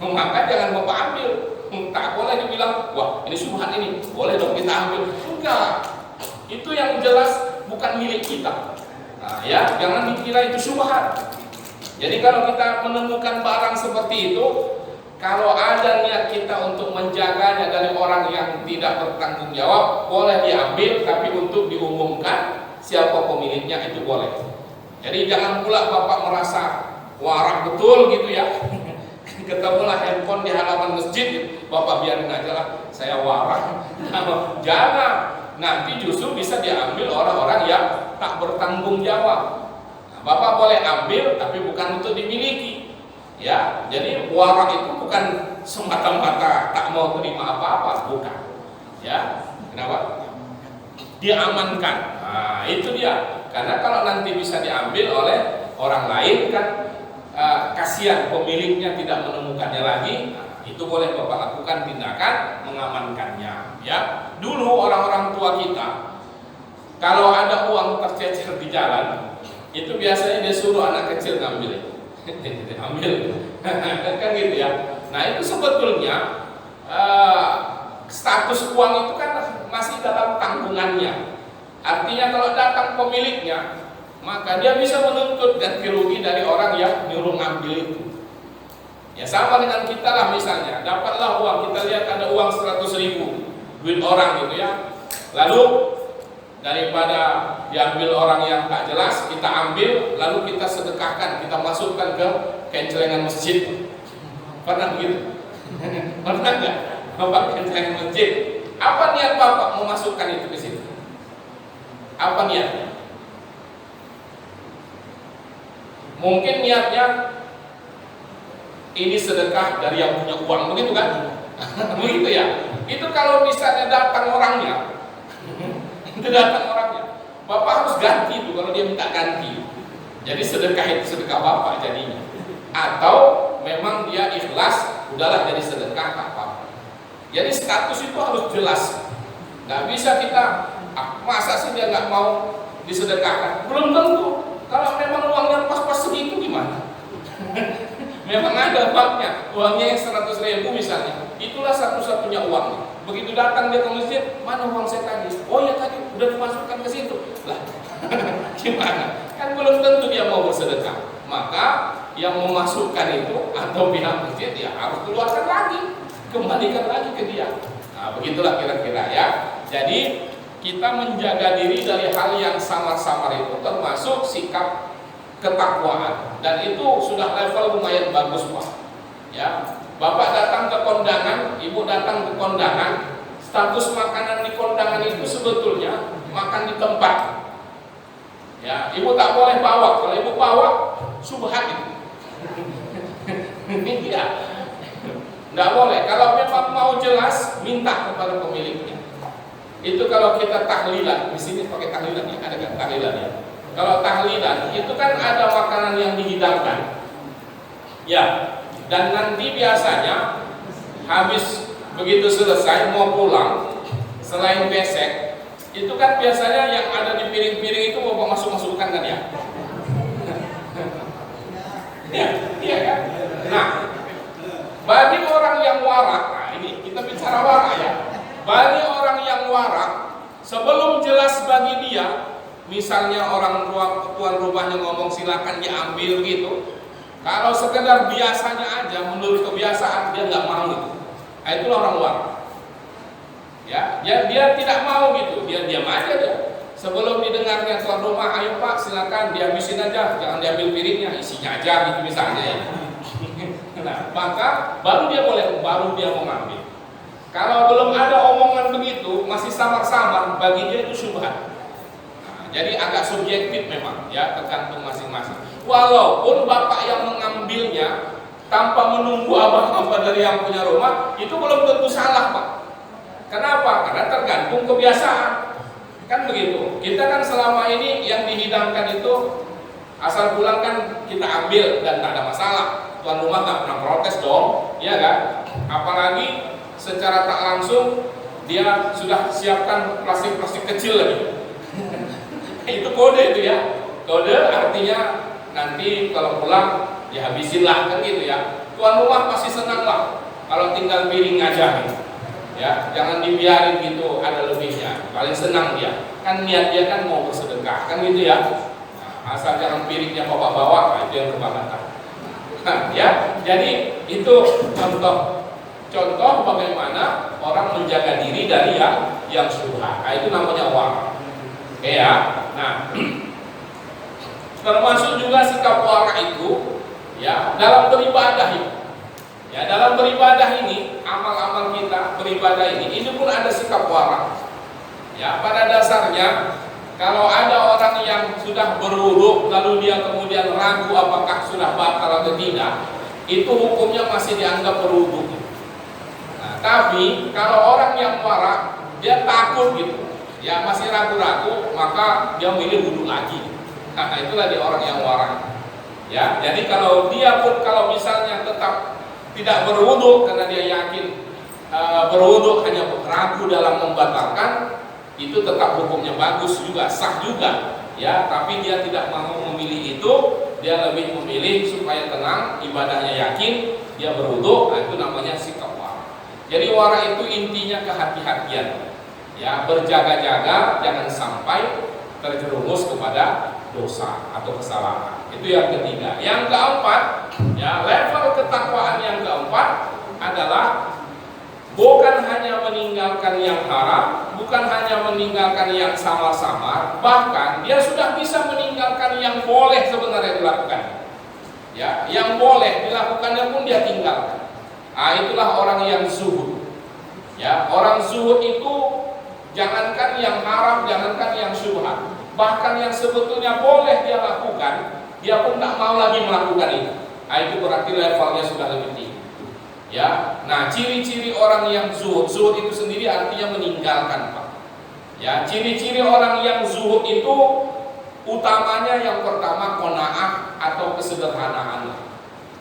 Maka jangan Bapak ambil. Tak boleh dibilang, wah ini syubhat ini, boleh dong kita ambil. Enggak, itu yang jelas bukan milik kita. Nah, ya, jangan dikira itu syubhat. Jadi kalau kita menemukan barang seperti itu, kalau ada niat kita untuk menjaganya dari orang yang tidak bertanggung jawab, boleh diambil, tapi untuk diumumkan siapa pemiliknya itu boleh. Jadi jangan pula Bapak merasa warak betul gitu ya. Ketemulah handphone di halaman masjid, Bapak biarin aja lah, saya warak. Jangan, nanti justru bisa diambil orang-orang yang tak bertanggung jawab. Nah, Bapak boleh ambil, tapi bukan untuk dimiliki. Ya, jadi warak itu bukan semata-mata tak mau terima apa-apa, bukan. Ya, kenapa? Diamankan. Nah, itu dia. Karena kalau nanti bisa diambil oleh orang lain kan, kasihan pemiliknya tidak menemukannya lagi. Nah, itu boleh Bapak lakukan tindakan mengamankannya. Ya, dulu orang-orang tua kita kalau ada uang tercecer di jalan, itu biasanya dia suruh anak kecil ngambil. Ambil, kan gitu ya. Nah, itu sebetulnya status uang itu kan masih dalam tanggungannya. Artinya kalau datang pemiliknya, maka dia bisa menuntut ganti rugi dari orang yang nyuruh ngambil itu. Ya, sama dengan kita lah, misalnya dapatlah uang, kita lihat ada uang 100.000 duit orang gitu ya, lalu daripada diambil orang yang tak jelas, kita ambil lalu kita sedekahkan, kita masukkan ke kencelengan masjid. Pernah begitu? Pernah nggak? Bapak kencelengan masjid, apa niat Bapak memasukkan itu ke situ? Apa niatnya? Mungkin niatnya ini sedekah dari yang punya uang, begitu kan? Begitu ya. Itu kalau misalnya datang orangnya, itu datang orangnya, Bapak harus ganti itu kalau dia minta ganti. Jadi sedekah itu sedekah Bapak jadinya. Atau memang dia ikhlas, udahlah jadi sedekah tak apa. Jadi status itu harus jelas. Nggak bisa kita, masa sih dia nggak mau disedekahkan? Belum tentu. Kalau memang uangnya pas-pas segitu gimana? Memang ada babnya, uangnya yang 100.000 misalnya, itulah satu-satunya uang. Begitu datang dia ke masjid, mana uang saya tadi? Oh ya tadi udah dimasukkan ke situ. Lah, gimana? Kan belum tentu dia mau bersedekah. Maka yang memasukkan itu atau pihak masjid ya harus keluarkan lagi, kembalikan lagi ke dia. Nah, begitulah kira-kira ya. Jadi kita menjaga diri dari hal yang samar-samar itu, termasuk sikap ketakwaan, dan itu sudah level lumayan bagus, Pak. Ya, Bapak datang ke kondangan, Ibu datang ke kondangan, status makanan di kondangan itu sebetulnya makan di tempat. Ya, Ibu tak boleh bawa. Kalau Ibu bawa, subhat itu. Ini dia. Nggak boleh. Kalau memang mau jelas, minta kepada pemiliknya. Itu kalau kita tahlilan, di sini pakai tahlilan ya, ada kan tahlilan ya. Kalau tahlilan itu kan ada makanan yang dihidangkan, ya, dan nanti biasanya habis begitu selesai mau pulang, selain besek, itu kan biasanya yang ada di piring-piring itu mau masuk-masukkan kan ya. Ya, iya kan. Nah, bagi orang yang warak, nah ini Kita bicara wara ya. Bagi orang yang wara, sebelum jelas bagi dia, misalnya tuan rumahnya ngomong silakan diambil gitu. Kalau sekedar biasanya aja, menurut kebiasaan dia nggak mau gitu. Nah, itulah orang wara. Ya, dia tidak mau gitu, dia diam aja dia. Sebelum didengarnya tuan rumah, ayo pak silakan dihabisin aja, jangan diambil piringnya, isinya aja gitu misalnya ya. Nah, maka baru dia mau ngambil. Kalau belum ada omongan begitu, masih samar-samar, bagi dia itu syubhat. Nah, jadi agak subjektif memang ya, tergantung masing-masing. Walaupun bapak yang mengambilnya tanpa menunggu apa-apa dari yang punya rumah, itu belum tentu salah pak. Kenapa? Karena tergantung kebiasaan. Kan begitu. Kita kan selama ini yang dihidangkan itu asal pulang kan kita ambil dan tak ada masalah. Tuan rumah tak pernah protes dong, ya kan? Apalagi secara tak langsung dia sudah siapkan plastik-plastik kecil lagi. Itu kode itu ya. Kode artinya nanti kalau pulang dihabisin lah kan gitu ya. Tuan rumah pasti senang lah kalau tinggal piring aja gitu. Ya, jangan dibiarin gitu ada lebihnya. Paling senang dia. Kan niat dia kan mau bersedekah kan gitu ya. Nah, asal jangan piringnya bawa-bawa, nah, itu yang kebanggaan. Nah, ya, jadi itu contoh bagaimana orang menjaga diri dari yang syubhat. Nah, itu namanya wara. Oke ya. Nah, termasuk juga sikap wara itu ya dalam beribadah itu. Ya, dalam beribadah ini, amal-amal kita beribadah ini pun ada sikap wara. Ya, pada dasarnya kalau ada orang yang sudah berwudu lalu dia kemudian ragu apakah sudah batal atau tidak, itu hukumnya masih dianggap berwudu. Nah, tapi kalau orang yang wara, dia takut gitu, ya masih ragu-ragu, maka dia milih wudu lagi. Nah, itulah dia orang yang wara. Ya, jadi kalau dia pun kalau misalnya tetap tidak berwudu karena dia yakin berwudu hanya ragu dalam membatalkan, itu tetap hukumnya bagus juga, sah juga ya, tapi dia tidak mau memilih itu, dia lebih memilih supaya tenang, ibadahnya yakin, dia berwudu. Nah, itu namanya sikap wara. Jadi wara itu intinya kehati-hatian ya, berjaga-jaga jangan sampai terjerumus kepada dosa atau kesalahan. Itu yang ketiga. Yang keempat, ya, level ketakwaan yang keempat adalah bukan hanya meninggalkan yang haram, bukan hanya meninggalkan yang samar-samar, bahkan dia sudah bisa meninggalkan yang boleh sebenarnya dilakukan. Ya, yang boleh dilakukannya pun dia tinggalkan. Nah, itulah orang yang zuhud. Ya, orang zuhud itu jangankan yang haram, jangankan yang syubhat, bahkan yang sebetulnya boleh dia lakukan, dia pun tak mau lagi melakukan itu. Nah, itu berarti levelnya sudah lebih tinggi. Ya, nah ciri-ciri orang yang zuhud itu sendiri artinya meninggalkan, Pak. Ya, ciri-ciri orang yang zuhud itu utamanya yang pertama qanaah atau kesederhanaan.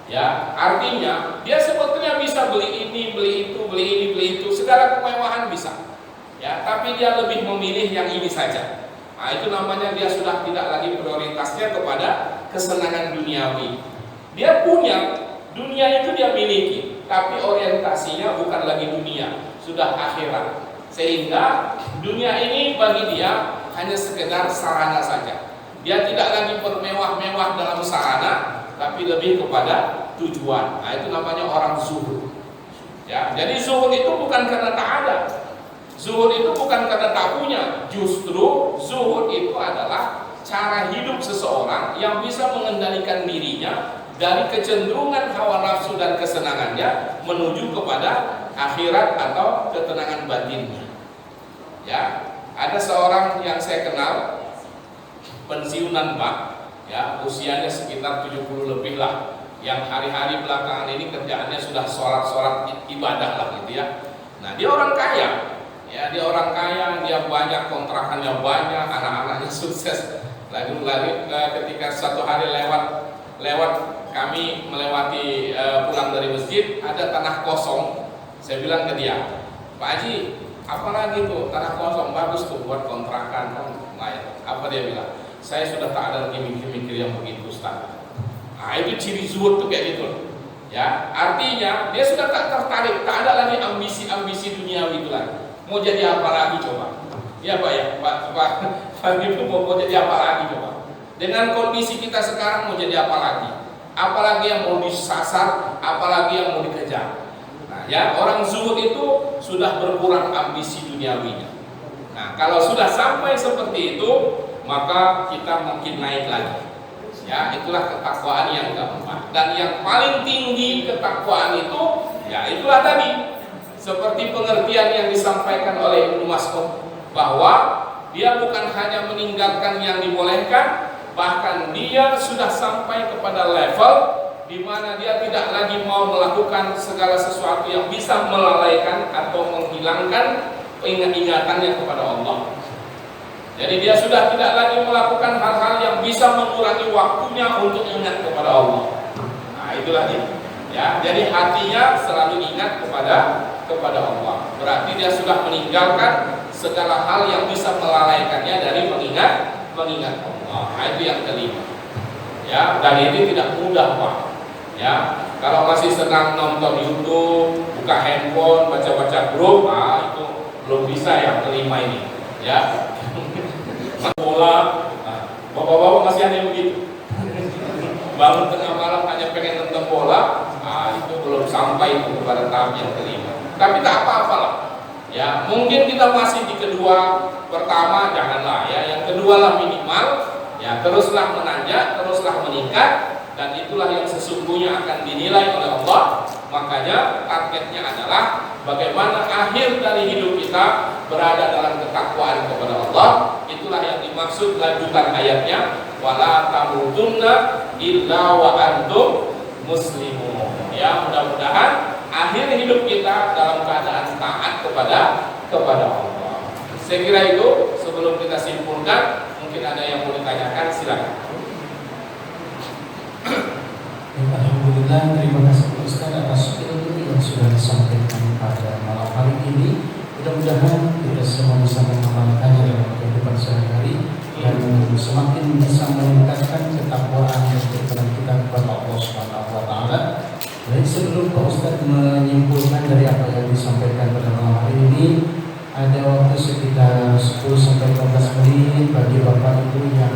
Ya, artinya dia sebetulnya bisa beli ini, beli itu, beli ini, beli itu, segala kemewahan bisa. Ya, tapi dia lebih memilih yang ini saja. Nah, itu namanya dia sudah tidak lagi prioritasnya kepada kesenangan duniawi. Dia punya dunia itu dia miliki, tapi orientasinya bukan lagi dunia, sudah akhirat. Sehingga dunia ini bagi dia hanya sekedar sarana saja. Dia tidak lagi bermewah-mewah dalam sarana, tapi lebih kepada tujuan. Nah, itu namanya orang zuhud. Ya, jadi zuhud itu bukan karena tak ada. Zuhud itu bukan karena tak punya. Justru zuhud itu adalah cara hidup seseorang yang bisa mengendalikan dirinya dari kecenderungan hawa nafsu dan kesenangannya menuju kepada akhirat atau ketenangan batinnya. Ya, ada seorang yang saya kenal, pensiunan Pak, ya, usianya sekitar 70 lebih lah, yang hari-hari belakangan ini kerjaannya sudah sholat ibadah lah gitu ya. Nah, dia orang kaya. Ya, dia orang kaya, dia banyak kontrakannya, banyak, anak-anaknya sukses. Lalu ketika satu hari lewat kami melewati pulang dari masjid, ada tanah kosong. Saya bilang ke dia, Pak Haji, apa lagi tuh tanah kosong, bagus tuh buat kontrakan kan lumayan. Apa dia bilang? Saya sudah tak ada lagi mikir-mikir yang begitu, Ustaz. Nah, itu ciri zuhud tuh kayak gitu. Ya, artinya dia sudah tak tertarik, tak ada lagi ambisi-ambisi duniawi itu lagi. Mau jadi apa lagi coba? Ya Pak ya, Pak itu mau jadi apa lagi coba? Dengan kondisi kita sekarang mau jadi apa lagi? Apalagi yang mau disasar, apalagi yang mau dikejar. Nah, ya orang zuhud itu sudah berkurang ambisi duniawinya. Nah, kalau sudah sampai seperti itu, maka kita makin naik lagi. Ya, itulah ketakwaan yang keempat. Dan yang paling tinggi ketakwaan itu, ya itulah tadi. Seperti pengertian yang disampaikan oleh Ibnu Mas'ud, bahwa dia bukan hanya meninggalkan yang dibolehkan, bahkan dia sudah sampai kepada level di mana dia tidak lagi mau melakukan segala sesuatu yang bisa melalaikan atau menghilangkan ingatannya kepada Allah. Jadi dia sudah tidak lagi melakukan hal-hal yang bisa mengurangi waktunya untuk ingat kepada Allah. Nah, itulah dia. Ya, jadi hatinya selalu ingat kepada Allah. Berarti dia sudah meninggalkan segala hal yang bisa melalaikannya dari mengingat Allah. Nah, itu yang kelima. Ya, dan ini tidak mudah, Pak. Ya, kalau masih senang nonton YouTube, buka handphone, baca-baca grup, itu belum bisa yang kelima ini. Ya. Bola, bapak-bapak masih ada yang begitu. Bangun tengah malam hanya pengen nonton bola, itu belum sampai kepada tahap yang kelima. Tapi tak apa-apalah. Ya, mungkin kita masih di kedua, pertama janganlah ya, yang kedua lah minimal. Ya, teruslah menanjak, teruslah meningkat, dan itulah yang sesungguhnya akan dinilai oleh Allah. Makanya targetnya adalah bagaimana akhir dari hidup kita berada dalam ketakwaan kepada Allah. Itulah yang dimaksud lanjutan ayatnya, wala tamutunna illa wa antum muslimun. Ya, mudah-mudahan akhir hidup kita dalam keadaan taat kepada Allah. Saya kira itu. Sebelum kita simpulkan, mungkin ada yang mau ditanyakan, silakan. Alhamdulillah, terima kasih Ustaz atas ilmu yang sudah disampaikan pada malam hari ini. Mudah-mudahan kita semua bisa mengamalkannya dalam kehidupan sehari-hari dan semakin bisa meningkatkan ketakwaan dan ketaatan kita kepada Allah Subhanahu wa taala. Baik, sebelum Pak Ustaz menyimpulkan dari apa yang disampaikan pada malam hari ini, ada waktu sekitar 10 sampai 15 menit bagi Bapak Ibu yang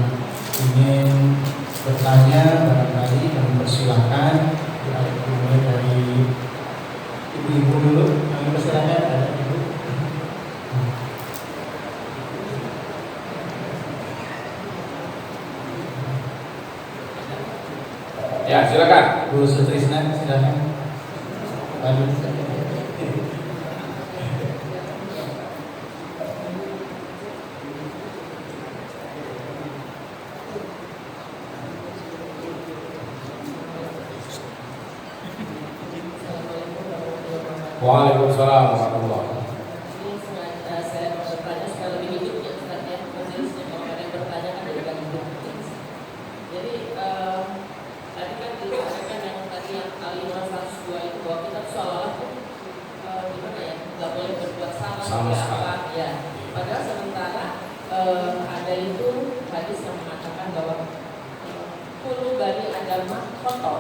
ingin bertanya, barangkali kami persilahkan. Dimulai dari ibu-ibu dulu. Kami persilahkan, ada ibu. Ya, silakan. Bu Sutrisna, silakan. Waalaikumsalam warahmatullahi wabarakatuh. Saya mau bertanya sekali lebih hidup ya Ustaz ya, khususnya kalau ada yang bertanya kan dari kami hidup. Jadi tadi kan disampaikan yang tadi yang Al-Imran 102 itu bahwa kita seolah-olah gimana ya, nggak boleh berbuat salah Sama apa sekali. ya. Padahal sementara ada itu hadis yang mengatakan bahwa kullu bani agama kotor.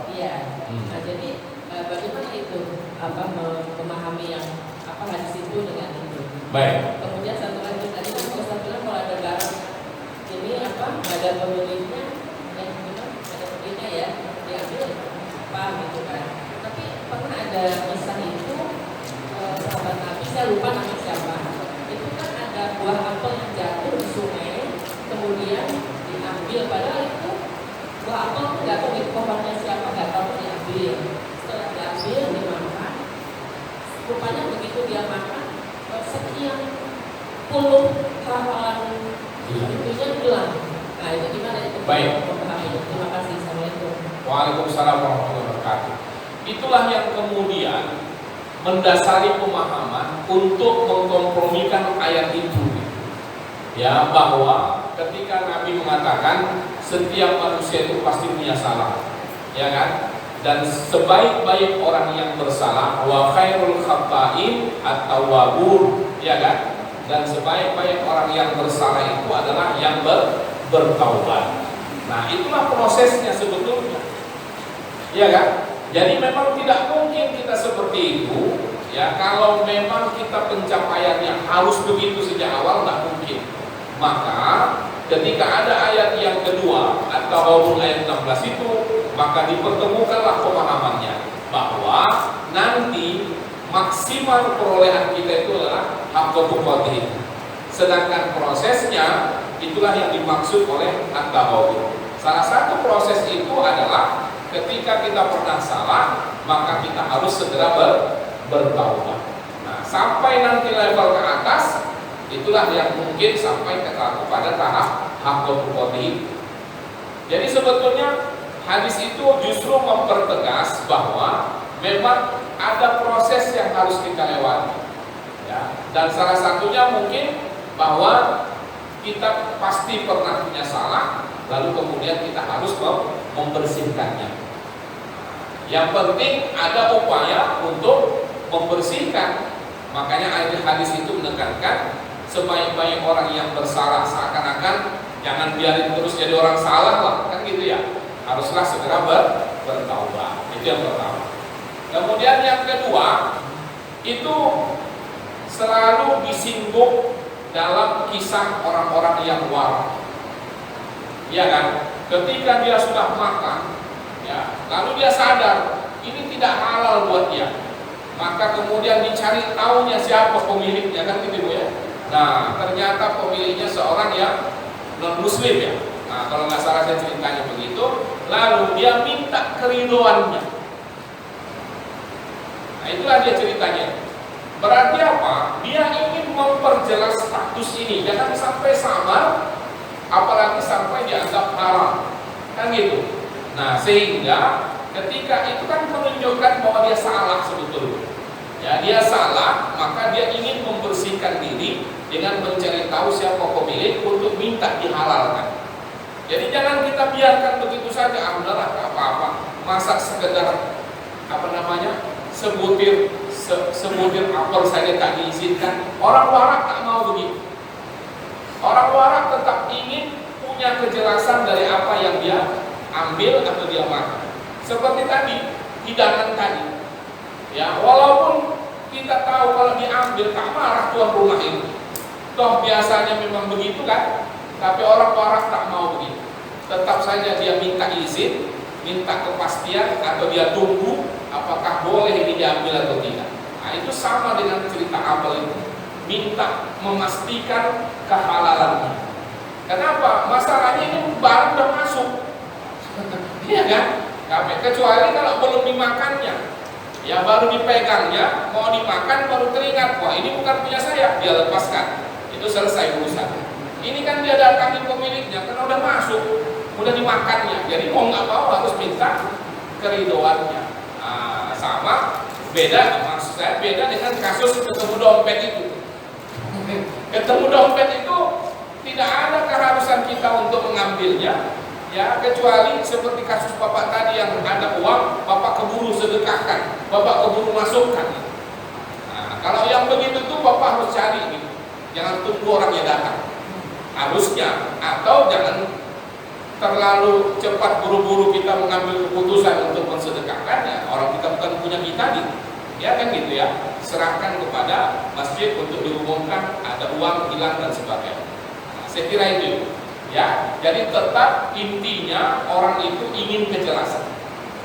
Iya. Nah jadi bagaimana itu memahami yang hadis itu dengan itu. Baik. Kemudian satu lagi tadi kan Ustaz bilang kalau ada barang ini ada pemiliknya yang gimana ada pemiliknya ya diambil gitu kan. Tapi pernah ada kisah itu sahabat Nabi, saya lupa nama siapa. Itu kan ada buah apel yang jatuh di sungai, kemudian diambil, padahal itu buah apel nggak tahu itu pohonnya siapa, nggak tahu diambil. Setelah diambil dimakan, rupanya begitu dia makan sekian puluh hafalan itunya hilang. Nah itu gimana itu? Baik. Terima kasih. Assalamualaikum. Waalaikumsalam warahmatullahi wabarakatuh. Itulah yang kemudian mendasari pemahaman untuk mengkompromikan ayat itu. Ya, bahwa ketika Nabi mengatakan setiap manusia itu pasti punya salah, ya kan? Dan sebaik-baik orang yang bersalah, wa khairul khata'in at-tawwabun, ya kan? Dan sebaik-baik orang yang bersalah itu adalah yang bertaubat. Nah, itulah prosesnya sebetulnya. Ya kan? Jadi memang tidak mungkin kita seperti itu, ya. Kalau memang kita pencapaiannya harus begitu sejak awal, nggak mungkin. Maka ketika ada ayat yang kedua atau ayat 16 itu, maka dipertemukanlah pemahamannya bahwa nanti maksimal perolehan kita itu adalah haqqul qadhi. Sedangkan prosesnya itulah yang dimaksud oleh at-taghabun. Salah satu proses itu adalah ketika kita pernah salah, maka kita harus segera bertaubat. Nah, sampai nanti level ke atas, itulah yang mungkin sampai kepada tahap haqqul qadhi. Jadi sebetulnya hadis itu justru mempertegas bahwa memang ada proses yang harus kita lewati, ya. Dan salah satunya mungkin bahwa kita pasti pernah punya salah, lalu kemudian kita harus membersihkannya. Yang penting ada upaya untuk membersihkan. Makanya ayat hadis itu menekankan sebaik-baik orang yang bersalah seakan-akan jangan biarin terus jadi orang salah lah, kan gitu ya. Haruslah segera bertaubat. Itu yang pertama. Kemudian yang kedua, itu selalu disinggung dalam kisah orang-orang yang wara. Ya kan? Ketika dia sudah makan, ya, lalu dia sadar ini tidak halal buat dia. Maka kemudian dicari tahunya siapa pemiliknya, kan gitu ya. Nah, ternyata pemiliknya seorang yang non-muslim ya. Nah, kalau nggak salah saya ceritanya begitu. Lalu dia minta keridoannya. Nah, itulah dia ceritanya. Berarti apa? Dia ingin memperjelas status ini, jangan sampai samar, apalagi sampai dianggap haram, kan gitu. Nah, sehingga ketika itu kan menunjukkan bahwa dia salah sebetulnya. Ya, dia salah, maka dia ingin membersihkan diri dengan mencari tahu siapa pemilik untuk minta dihalalkan. Jadi jangan kita biarkan begitu saja, udahlah apa-apa. Masa sekedar sebutir apel saja tak diizinkan. Orang warak tak mau begitu. Orang warak tetap ingin punya kejelasan dari apa yang dia ambil atau dia makan. Seperti tadi, hidangan tadi. Ya, walaupun kita tahu kalau diambil tak marah tuan rumah itu. Toh biasanya memang begitu kan? Tapi orang warak tak mau begitu. Tetap saja dia minta izin, minta kepastian, atau dia tunggu apakah boleh ini diambil atau tidak. Nah, itu sama dengan cerita Abel itu. Minta memastikan kehalalannya. Kenapa? Masalahnya ini baru udah masuk. Iya kan? Kecuali kalau belum dimakannya. Ya baru dipegangnya, mau dimakan baru teringat, wah ini bukan punya saya, dia lepaskan. Itu selesai urusan. Ini kan dia datangi pemiliknya, karena udah masuk, udah dimakannya. Jadi mau nggak mau harus minta keridoannya. Nah, sama, beda, maksud saya beda dengan kasus ketemu dompet itu. Ketemu dompet itu tidak ada keharusan kita untuk mengambilnya, ya, kecuali seperti kasus bapak tadi yang ada uang, bapak keburu sedekahkan, bapak keburu masukkan. Nah, kalau yang begitu tuh bapak harus cari, gitu. Jangan tunggu orangnya datang. Harusnya, atau jangan terlalu cepat buru-buru kita mengambil keputusan untuk mensedekahkannya. Orang kita bukan punya kita gitu. Ya kan gitu ya. Serahkan kepada masjid untuk diumumkan ada uang hilang dan sebagainya. Nah, saya kira itu. Ya, jadi tetap intinya orang itu ingin kejelasan.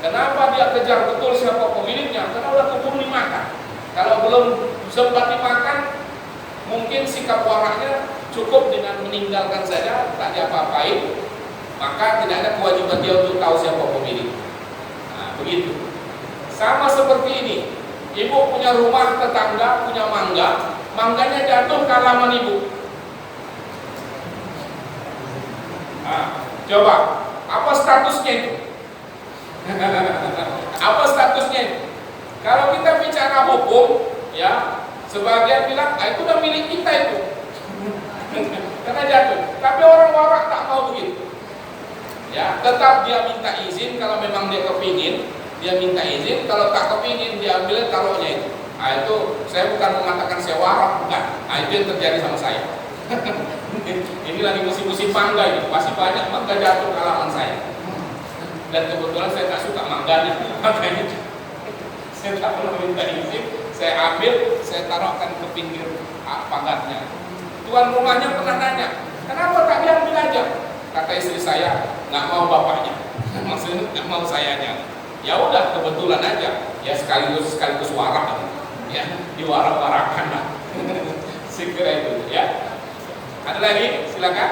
Kenapa dia kejar betul siapa pemiliknya? Karena udah keburu dimakan. Kalau belum sempat dimakan, mungkin sikap waraknya cukup dengan meninggalkan saja, tak diapa-apain, maka tidak ada kewajiban dia untuk tahu siapa pemilik. Nah, begitu. Sama seperti ini. Ibu punya rumah tetangga, punya mangga, mangganya jatuh ke halaman ibu. Nah, coba, apa statusnya itu? Apa statusnya itu? Kalau kita bicara hukum, ya, sebagian bilang, itu udah milik kita itu. Karena jatuh. Tapi orang warak tak mau begitu. Ya, tetap dia minta izin kalau memang dia kepingin, dia minta izin. Kalau tak kepingin, dia ambil taruhnya itu. Nah, itu saya bukan mengatakan saya warak, bukan. Nah, itu yang terjadi sama saya. Ini lagi musim-musim mangga ini, masih banyak mangga jatuh ke halaman saya. Dan kebetulan saya tak suka mangganya, makanya saya tak pernah minta izin. Saya ambil, saya taruhkan ke pinggir pagarnya. Tuan rumahnya pernah nanya, kenapa tak diambil aja? Kata istri saya, nggak mau bapaknya, maksudnya nggak mau sayanya. Ya udah, kebetulan aja, ya sekaligus warak, ya diwarak-warakan lah. Segera itu, ya. Ada lagi, silakan.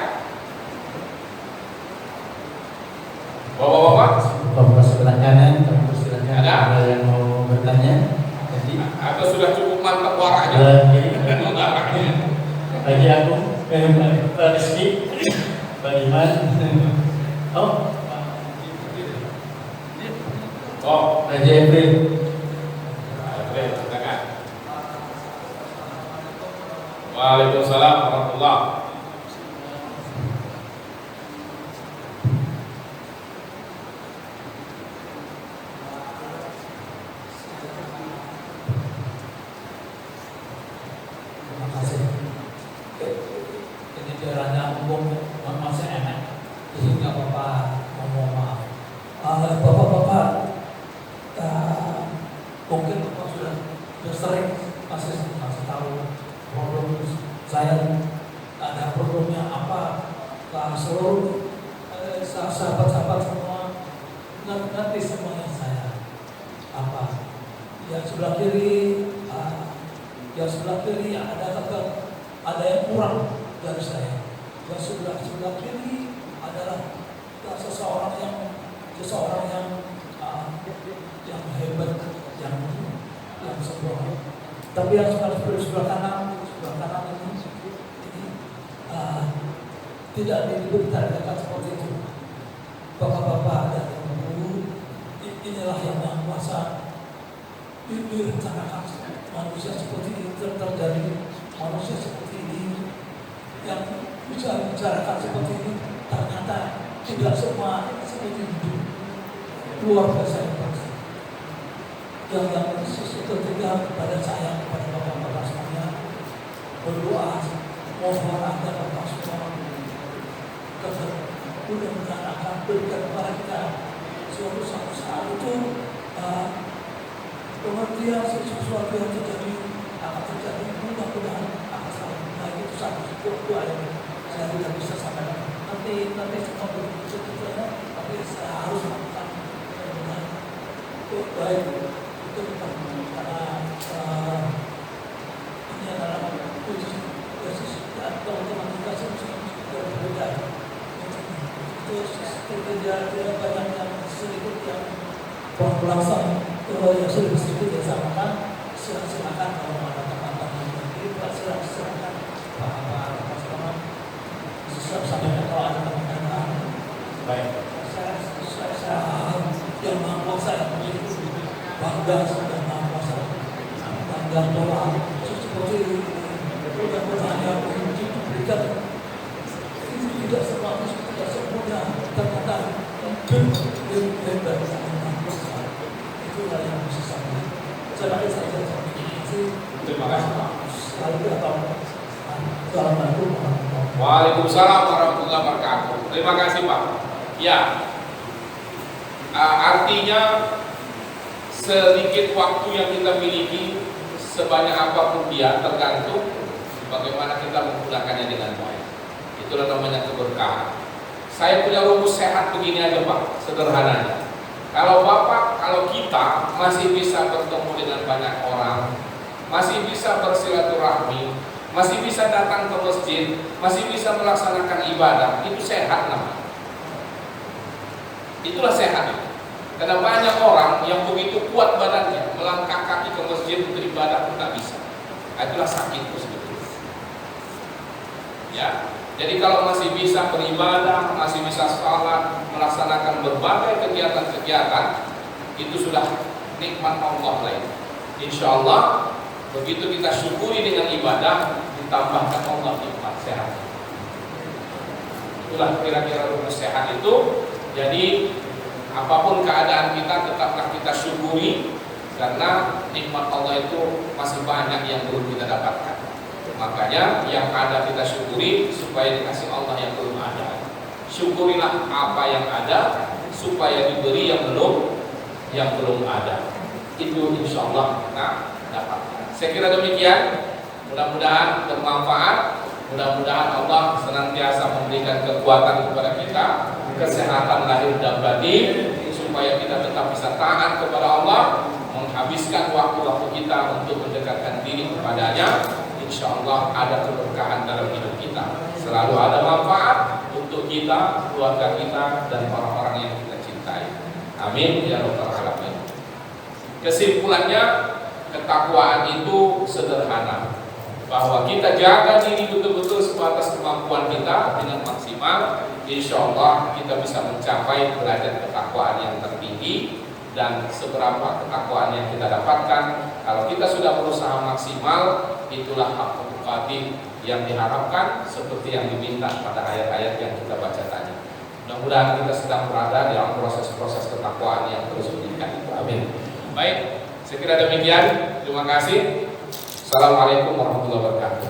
Bapak-bapak, Bapak sebelah kanan, kamu silakan. Ada yang mau bertanya? Jadi, atau sudah cukup mantap waraknya? Bagi aku, Pak Rizky, Pak Iman, oh, Pak Jeffrey. Silakan. Waalaikumsalam warahmatullahi. Ini daerahnya umum, masih enak. Jadi nggak apa-apa ngomong maaf. Bapak-bapak, mungkin bapak sudah sering masih tahu problem saya. Ada problemnya apa? Seluruh sahabat-sahabat semua nanti semuanya saya apa? Yang sebelah kiri, ada yang kurang dari saya. Yang sebelah kiri adalah seseorang yang hebat, yang sempurna. Tapi yang sebelah kanan ini tidak dibicarakan seperti itu. Bapak-bapak dan ibu, inilah yang kuasa direncanakan manusia seperti ini terjadi. Manusia seperti ini yang bisa bicarakan seperti ini ternyata tidak semua seperti itu. Luar biasa yang ketiga kepada saya, kepada bapak-bapak semuanya, berdoa mohon agar bapak semua mudah-mudahan akan berikan kepada kita suatu saat itu pengertian sesuatu yang terjadi akan terjadi, mudah-mudahan akan selalu baik. Itu satu doa yang saya tidak bisa sampaikan. Nanti semua berbicara, tapi saya harus melakukan dengan baik. Itu karena ini adalah teman-teman kita sudah berbeda. Itu tidak banyak yang sedikit yang pelaksana yang sedikit disamakan. Silakan kalau ada teman-teman yang silakan Pak sampaikan kalau ada teman-teman. Baik. Saya yang Maha Kuasa yang begitu bangga dan Maha Kuasa, bangga doa seperti mudah-mudahan yang diberikan itu tidak semudah ternyata hebat. Itulah yang bisa saya sampaikan. Terima kasih, Pak. Waalaikumsalam warahmatullahi wabarakatuh. Terima kasih, Pak. Ya, artinya sedikit waktu yang kita miliki, sebanyak apapun dia, tergantung bagaimana kita menggunakannya dengan baik. Itulah namanya keberkahan. Saya punya rumus sehat begini aja, Pak, sederhananya. Kalau kita masih bisa bertemu dengan banyak orang, masih bisa bersilaturahmi, masih bisa datang ke masjid, masih bisa melaksanakan ibadah, itu sehat namanya. Itulah sehat. Karena banyak orang yang begitu kuat badannya, melangkah kaki ke masjid untuk ibadah pun tak bisa. Itulah sakit sebetulnya. Ya, jadi kalau masih bisa beribadah, masih bisa sholat, melaksanakan berbagai kegiatan-kegiatan, itu sudah nikmat Allah lain. Insya Allah begitu kita syukuri dengan ibadah, ditambahkan Allah nikmat sehat. Itulah kira-kira rumus sehat itu. Jadi apapun keadaan kita, tetaplah kita syukuri, karena nikmat Allah itu masih banyak yang belum kita dapatkan. Makanya yang ada kita syukuri supaya dikasih Allah yang belum ada. Syukurilah apa yang ada supaya diberi yang belum ada. Itu insya Allah kita dapatkan. Saya kira demikian. Mudah-mudahan bermanfaat. Mudah-mudahan Allah senantiasa memberikan kekuatan kepada kita, kesehatan lahir dan batin, supaya kita tetap bisa taat kepada Allah, menghabiskan waktu-waktu kita untuk mendekatkan diri kepadanya. Insya Allah ada keberkahan dalam hidup kita. Selalu ada manfaat untuk kita, keluarga kita, dan orang-orang yang kita cintai. Amin ya rabbal alamin. Kesimpulannya, ketakwaan itu sederhana, bahwa kita jaga diri betul-betul sebatas kemampuan kita dengan maksimal. Insya Allah kita bisa mencapai derajat ketakwaan yang tertinggi. Dan seberapa ketakwaan yang kita dapatkan, kalau kita sudah berusaha maksimal, itulah haqqul tuqatih yang diharapkan, seperti yang diminta pada ayat-ayat yang kita baca tadi. Mudah-mudahan kita sedang berada dalam proses-proses ketakwaan yang terus meningkat. Amin. Baik, saya kira demikian. Terima kasih. Assalamualaikum warahmatullahi wabarakatuh.